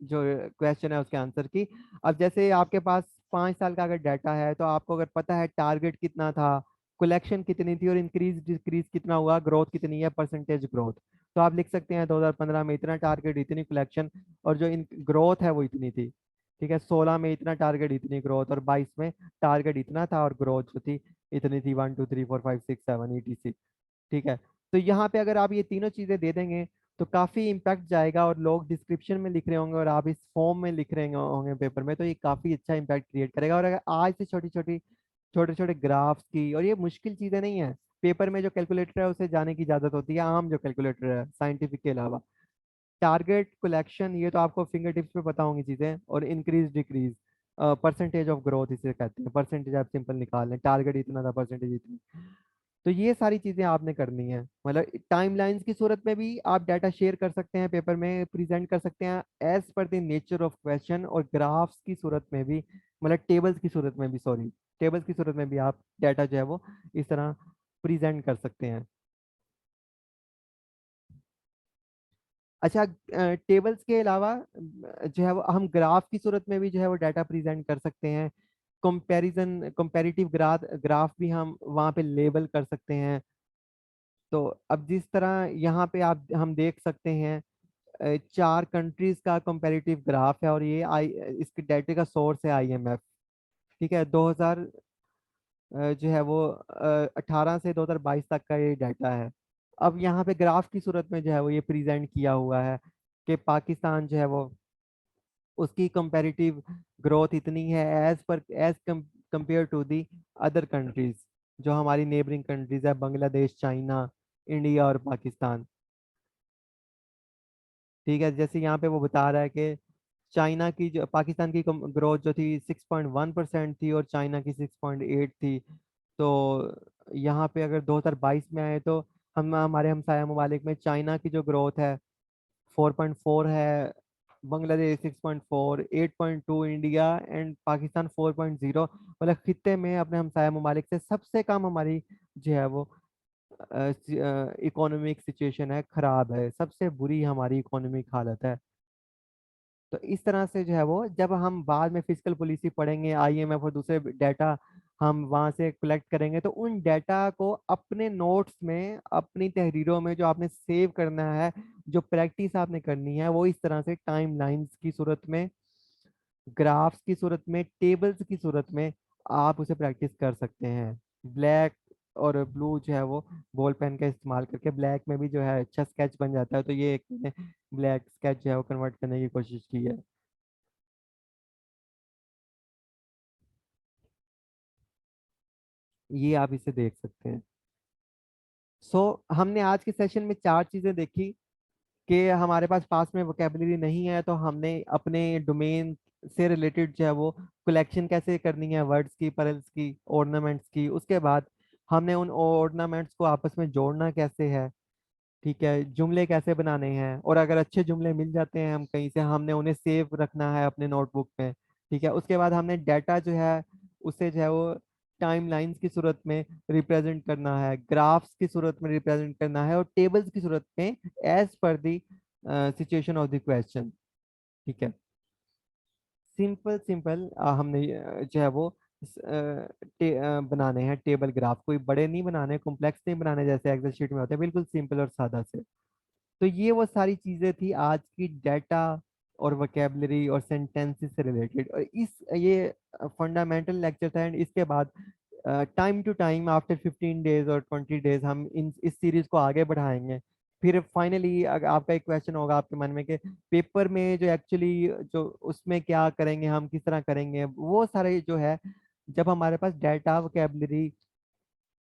जो क्वेश्चन है उसके आंसर की। अब जैसे आपके पास 5 साल का अगर डाटा है तो आपको अगर पता है टारगेट कितना था, कलेक्शन कितनी थी और इंक्रीज डिक्रीज कितना हुआ, ग्रोथ कितनी है, परसेंटेज ग्रोथ, तो आप लिख सकते हैं 2015 में इतना टारगेट इतनी कलेक्शन और जो इन ग्रोथ है वो इतनी थी। ठीक है, 16 में इतना टारगेट इतनी ग्रोथ और 22 में टारगेट इतना था और ग्रोथ जो थी इतनी थी, 1 2 3 4 5 6 7 ठीक है। तो यहाँ पे अगर आप ये तीनों चीजें दे देंगे तो काफी इम्पैक्ट जाएगा, और लोग डिस्क्रिप्शन में लिख रहे होंगे और आप इस फॉर्म में लिख रहे होंगे पेपर में, तो ये काफी अच्छा इम्पैक्ट क्रिएट करेगा। और अगर आज से छोटे छोटे ग्राफ्स की, और ये मुश्किल चीजें नहीं है, पेपर में जो कैलकुलेटर है उसे जाने की इजाजत होती है, आम जो कैलकुलेटर है साइंटिफिक के अलावा, टारगेट कलेक्शन ये तो आपको फिंगर टिप्स पे पता होंगी चीजें, और increase decrease, percentage of growth इसे कहते हैं, परसेंटेज आप सिंपल निकाल लें, टारगेट इतना था परसेंटेज इतनी। तो ये सारी चीजें आपने करनी है, मतलब टाइमलाइंस की सूरत में भी आप डाटा शेयर कर सकते हैं, पेपर में प्रेजेंट कर सकते हैं as per the nature of question, और ग्राफ्स की सूरत में भी, मतलब टेबल्स की सूरत में भी, सॉरी, टेबल्स की सूरत में भी आप डाटा जो है वो इस तरह प्रेजेंट कर सकते हैं। अच्छा, टेबल्स के अलावा जो है वो हम ग्राफ की सूरत में भी जो है वो डाटा प्रेजेंट कर सकते हैं, कंपैरेटिव ग्राफ भी हम वहाँ पे लेबल कर सकते हैं। तो अब जिस तरह यहाँ पे आप हम देख सकते हैं 4 कंट्रीज का कंपैरेटिव ग्राफ है, और ये आई इसके डाटे का सोर्स है आईएमएफ। ठीक है, 2000 जो है वो 18 से 2022 तक का ये डाटा है। अब यहाँ पे ग्राफ की सूरत में जो है वो ये प्रेजेंट किया हुआ है कि पाकिस्तान जो है वो उसकी कंपैरेटिव ग्रोथ इतनी है as compare to the other countries, जो हमारी नेबरिंग कंट्रीज है, बांग्लादेश, चाइना, इंडिया और पाकिस्तान। ठीक है, जैसे यहाँ पे वो बता रहा है कि चाइना की जो पाकिस्तान की ग्रोथ जो थी 6.1% थी और चाइना की 6.8 थी। तो यहाँ पे अगर 2022 में आए तो हम हमारे हमसाया ममालिक में चाइना की जो ग्रोथ है 4.4 है, बांग्लादेश 6.4, 8.2 इंडिया एंड पाकिस्तान 4.0, मतलब खित्ते में अपने हमसाया ममालिक से सबसे कम हमारी जो है वो इकोनॉमिक सिचुएशन है, खराब है, सबसे बुरी हमारी इकोनॉमिक हालत है। तो इस तरह से जो है वो जब हम बाद में फिजिकल पॉलिसी पढ़ेंगे, आईएमएफ और दूसरे डाटा हम वहाँ से कलेक्ट करेंगे, तो उन डाटा को अपने नोट्स में, अपनी तहरीरों में जो आपने सेव करना है, जो प्रैक्टिस आपने करनी है, वो इस तरह से टाइम लाइन्स की सूरत में, ग्राफ्स की सूरत में, टेबल्स की सूरत में आप उसे प्रैक्टिस कर सकते हैं। ब्लैक और ब्लू जो है वो बॉल पेन का इस्तेमाल करके ब्लैक में भी जो है अच्छा स्केच बन जाता है, तो ये एक मैंने ब्लैक स्केच जो है वो कन्वर्ट करने की कोशिश की है। ये आप इसे देख सकते हैं। हमने आज के सेशन में 4 चीजें देखी कि हमारे पास में वोकेबलरी नहीं है तो हमने अपने डोमेन से रिलेटेड जो है वो कलेक्शन कैसे करनी है, वर्ड्स की, परेल्स की, ऑर्नामेंट्स की, उसके बाद हमने उन ऑर्नामेंट्स को आपस में जोड़ना कैसे है, ठीक है, जुमले कैसे बनाने हैं, और अगर अच्छे जुमले मिल जाते हैं हम कहीं से, हमने उन्हें सेव रखना है अपने नोटबुक में। ठीक है, उसके बाद हमने डाटा जो है उसे जो है वो टाइम लाइन्स की सूरत में रिप्रेजेंट करना है, ग्राफ्स की सूरत में रिप्रेजेंट करना है, और टेबल्स की सूरत में as per the situation of the question. ठीक है, सिंपल सिंपल हमने जो है वो बनाने हैं टेबल ग्राफ, कोई बड़े नहीं बनाने, कॉम्प्लेक्स नहीं बनाने जैसे एक्सेल शीट में होते हैं, बिल्कुल सिंपल और सादा से। तो ये वो सारी चीजें थी आज की डाटा और वोकेबलरी और सेंटेंसेस से रिलेटेड, और इस ये फंडामेंटल लेक्चर था, एंड इसके बाद time to time after 15 days और 20 डेज हम इन इस सीरीज को आगे बढ़ाएंगे। फिर फाइनली अगर आपका एक क्वेश्चन होगा आपके मन में कि पेपर में जो एक्चुअली जो उसमें क्या करेंगे, हम किस तरह करेंगे, वो सारे जो है जब हमारे पास डाटा वोकेबलरी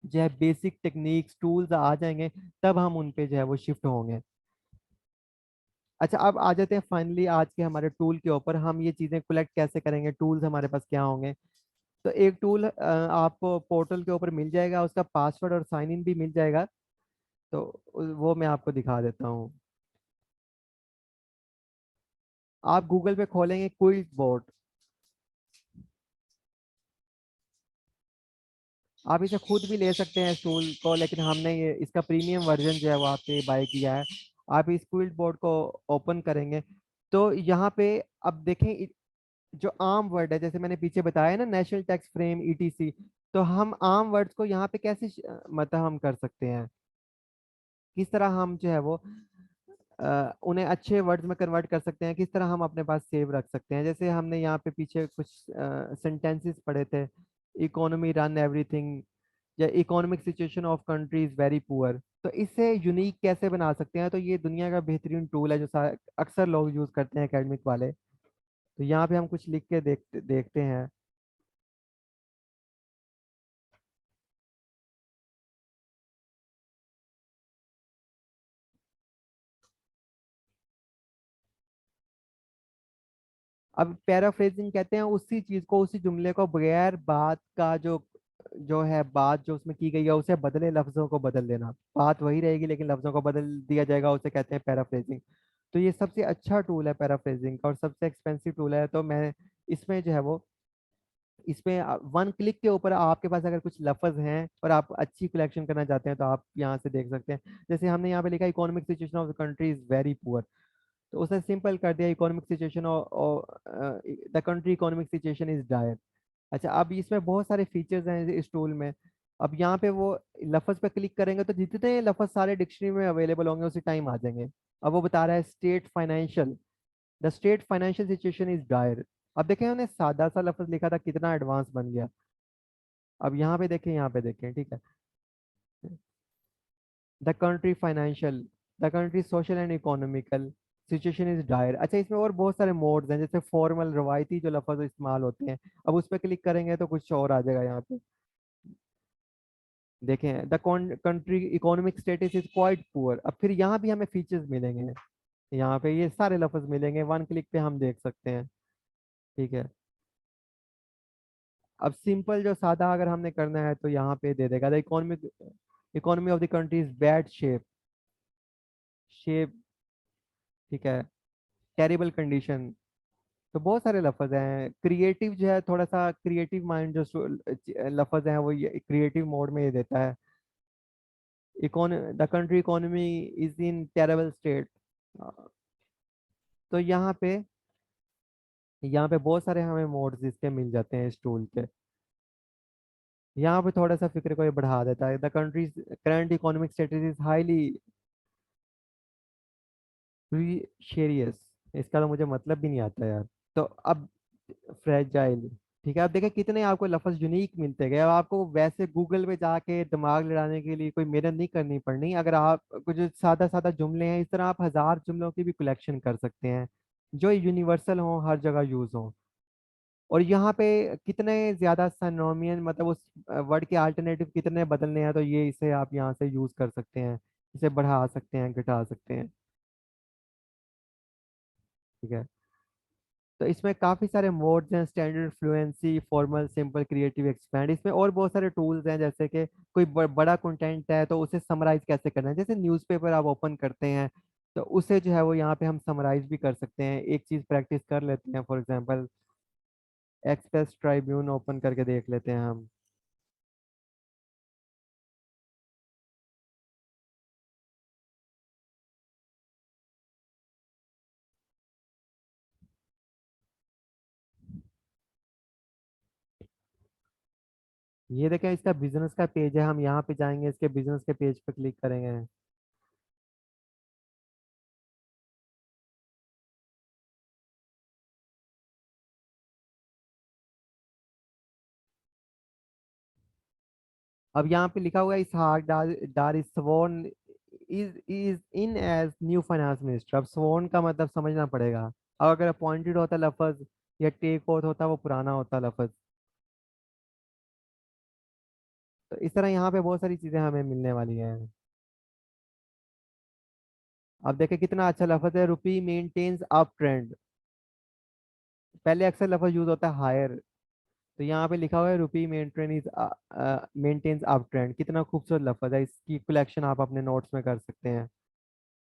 जो है बेसिक टेक्निक्स टूल्स आ जाएंगे, तब हम उन पे जो है वो शिफ्ट होंगे। अच्छा, अब आ जाते हैं फाइनली आज के हमारे टूल के ऊपर, हम ये चीज़ें कलेक्ट कैसे करेंगे, टूल्स हमारे पास क्या होंगे। तो एक टूल आपको पोर्टल के ऊपर मिल जाएगा, उसका पासवर्ड और साइन इन भी मिल जाएगा। तो वो मैं आपको दिखा देता हूँ। आप गूगल पे खोलेंगे क्विल्ट बोर्ड। आप इसे खुद भी ले सकते हैं इस टूल को, लेकिन हमने ये इसका प्रीमियम वर्जन जो है वो आपसे बाय किया है। आप इस क्विल्ट बोर्ड को ओपन करेंगे तो यहाँ पे अब देखें जो आम वर्ड है, जैसे मैंने पीछे बताया ना, नेशनल टैक्स फ्रेम ईटीसी। तो हम आम वर्ड्स को यहाँ पे कैसे मतलब हम कर सकते हैं, किस तरह हम जो है वो उन्हें अच्छे वर्ड्स में कन्वर्ट कर सकते हैं, किस तरह हम अपने पास सेव रख सकते हैं। जैसे हमने यहाँ पे पीछे कुछ सेंटेंसेस पढ़े थे, इकोनॉमी रन एवरीथिंग, या economic situation of country is very poor. तो इसे यूनिक कैसे बना सकते हैं, तो ये दुनिया का बेहतरीन टूल है जो अक्सर लोग यूज करते हैं एकेडमिक वाले। तो यहाँ पे हम कुछ लिख के देखते हैं। अब पैराफ्रेजिंग कहते हैं उसी चीज को, उसी जुमले को बगैर बात का जो जो है, बात जो उसमें की गई है उसे बदले लफ्जों को बदल देना। बात वही रहेगी लेकिन लफ्जों को बदल दिया जाएगा, उसे कहते हैं पैराफ्रेजिंग। तो ये सबसे अच्छा टूल है पैराफ्रेजिंग का, और सबसे एक्सपेंसिव टूल है। तो मैं इसमें जो है वो, इसमें वन क्लिक के ऊपर आपके पास अगर कुछ लफ्ज हैं और आप अच्छी कलेक्शन करना चाहते हैं तो आप यहाँ से देख सकते हैं। जैसे हमने यहाँ पे लिखा economic situation of the country is very poor, तो उसने सिंपल कर दिया economic situation, the country economic situation is dire. अच्छा, अब इसमें बहुत सारे फीचर्स हैं इस टूल में। अब यहाँ पे वो लफ्ज पे क्लिक करेंगे तो जितने लफ्ज सारे डिक्शनरी में अवेलेबल होंगे उसी टाइम आ जाएंगे। अब वो बता रहा है state financial, the state financial situation is dire. अब देखें उन्हें सादा सा लफ्ज लिखा था, कितना एडवांस बन गया। अब यहाँ पे देखें, यहाँ पे देखें, ठीक है। The country financial, the country social and economical situation is dire. अच्छा, इसमें और बहुत सारे मोड्स हैं, जैसे फॉर्मल रवायती जो लफ्ज इस्तेमाल होते हैं। अब उस पर क्लिक करेंगे तो कुछ और आ जाएगा यहाँ पे। देखें the country economic status is quite poor. अब फिर यहाँ भी हमें फीचर्स मिलेंगे, यहाँ पे ये सारे लफ्ज मिलेंगे, वन क्लिक पे हम देख सकते हैं। ठीक है। अब सिंपल जो सादा अगर हमने करना है तो यहाँ पे दे देगा the economic, economy of the country is bad shape, shape, ठीक है, टेरिबल कंडीशन। तो बहुत सारे लफ्ज हैं। क्रिएटिव जो है, थोड़ा सा क्रिएटिव माइंड जो लफ्ज हैं वो ये क्रिएटिव मोड में ये देता है। Econ the country economy is in terrible state. तो यहाँ पे बहुत सारे हमें मोड्स इसके मिल जाते हैं इस टूल के। यहाँ पे थोड़ा सा फिक्र को ये बढ़ा देता है, the country's current economic status is highly serious. इसका तो मुझे मतलब भी नहीं आता यार। तो अब फ्रेजाइल, ठीक है। अब देखिए कितने आपको लफ्ज यूनिक मिलते गए। अब आपको वैसे गूगल पे जाके दिमाग लड़ाने के लिए कोई मेहनत नहीं करनी पड़नी। अगर आप कुछ सादा सादा जुमले हैं, इस तरह आप 1000 जुमलों की भी कलेक्शन कर सकते हैं जो यूनिवर्सल हो, हर जगह यूज हो। और यहाँ पे कितने ज्यादा सैनोनियन, मतलब उस वर्ड के अल्टरनेटिव कितने बदलने हैं, तो ये इसे आप यहाँ से यूज कर सकते हैं। इसे बढ़ा सकते हैं, घटा सकते हैं। ठीक है। तो इसमें काफी सारे मोड्स हैं, standard, fluency, formal, simple, creative, expand. इसमें और बहुत सारे टूल्स हैं, जैसे कि कोई बड़ा कंटेंट है तो उसे समराइज कैसे करना है। जैसे न्यूज़पेपर आप ओपन करते हैं तो उसे जो है वो यहाँ पे हम समराइज भी कर सकते हैं। एक चीज प्रैक्टिस कर लेते हैं, फॉर एग्जांपल एक्सप्रेस ट्राइब्यून ओपन करके देख लेते हैं हम। ये देखें, इसका बिजनेस का पेज है। हम यहाँ पे जाएंगे, इसके बिजनेस के पेज पे क्लिक करेंगे। अब यहाँ पे लिखा हुआ है Ishaq Dar Dar is sworn is in as new finance minister. अब स्वॉन का मतलब समझना पड़ेगा। अब अगर अपॉइंटेड होता लफज या टेक ओथ होता, वो पुराना होता लफज। तो इस तरह यहाँ पे बहुत सारी चीजें हमें मिलने वाली हैं। अब देखें कितना अच्छा लफज है, रुपी मेंटेन्स अप ट्रेंड। पहले अक्सर लफज यूज होता है हायर, तो यहाँ पे लिखा हुआ है रुपी मेंटेन्स अप ट्रेंड। कितना खूबसूरत लफ्ज है, इसकी कलेक्शन आप अपने नोट्स में कर सकते हैं।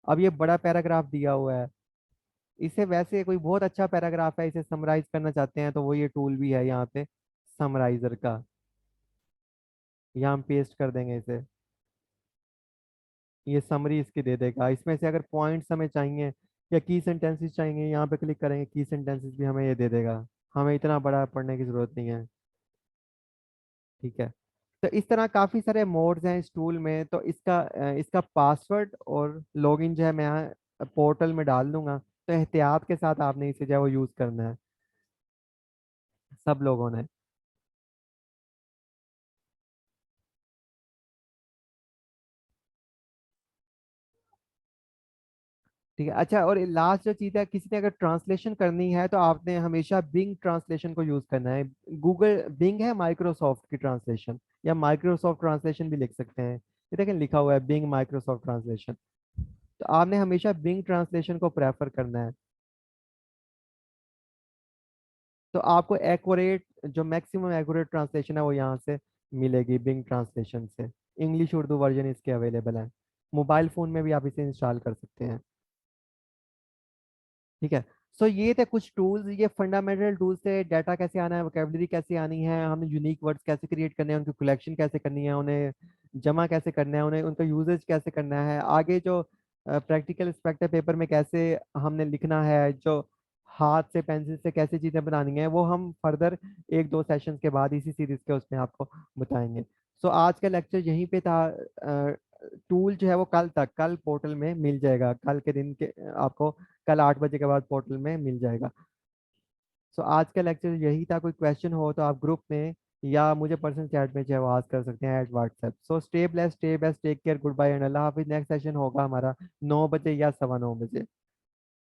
अब ये बड़ा पैराग्राफ दिया हुआ है, इसे वैसे कोई बहुत अच्छा पैराग्राफ है, इसे समराइज करना चाहते हैं तो वो ये टूल भी है यहाँ पे समराइजर का। यहाँ हम पेस्ट कर देंगे इसे, ये समरी इसकी दे देगा। इसमें से अगर पॉइंट्स हमें चाहिए या की सेंटेंसेस चाहिए, यहाँ पे क्लिक करेंगे, की सेंटेंसेस भी हमें ये दे देगा। हमें इतना बड़ा पढ़ने की जरूरत नहीं है। ठीक है। तो इस तरह काफी सारे मोड्स हैं इस टूल में। तो इसका पासवर्ड और लॉगिन जो है मैं यहाँ पोर्टल में डाल दूंगा। तो एहतियात के साथ आपने इसे जो है वो यूज करना है, सब लोगों ने। ठीक है। अच्छा, और लास्ट जो चीज़ है, किसी ने अगर ट्रांसलेशन करनी है तो आपने हमेशा बिंग ट्रांसलेशन को यूज करना है। गूगल बिंग है माइक्रोसॉफ्ट की ट्रांसलेशन, या माइक्रोसॉफ्ट ट्रांसलेशन भी लिख सकते हैं। ये देखें लिखा हुआ है बिंग माइक्रोसॉफ्ट ट्रांसलेशन। तो आपने हमेशा बिंग ट्रांसलेशन को प्रेफर करना है। तो आपको एक्यूरेट, जो मैक्सिमम एक्यूरेट ट्रांसलेशन है वो यहाँ से मिलेगी बिंग ट्रांसलेशन से। इंग्लिश उर्दू वर्जन इसके अवेलेबल है। मोबाइल फ़ोन में भी आप इसे इंस्टॉल कर सकते हैं। ठीक है। सो ये थे कुछ टूल्स, ये फंडामेंटल टूल्स थे। डाटा कैसे आना है, वोकेबलरी कैसे आनी है, हमें यूनिक वर्ड्स कैसे क्रिएट करने हैं, उनकी कलेक्शन कैसे करनी है, उन्हें जमा कैसे करना है, उन्हें उनका यूजेज कैसे करना है, आगे जो प्रैक्टिकल एस्पेक्ट है पेपर में कैसे हमने लिखना है, जो हाथ से पेंसिल से कैसे चीज़ें बनानी है, वो हम फर्दर एक दो सेशंस के बाद इसी सीरीज के उसमें आपको बताएंगे। सो आज का लेक्चर यहीं पे था। टूल जो है वो कल पोर्टल में मिल जाएगा, कल के दिन के आपको कल 8 बजे के बाद पोर्टल में मिल जाएगा। सो आज का लेक्चर यही था। कोई क्वेश्चन हो तो आप ग्रुप में या मुझे पर्सनल चैट में जो है वो आस्क कर सकते हैं at WhatsApp. So stay blessed, stay best, take care, goodbye and अल्लाह हाफिज। नेक्स्ट सेशन होगा हमारा 9 बजे या 9:15 बजे।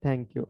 Thank you.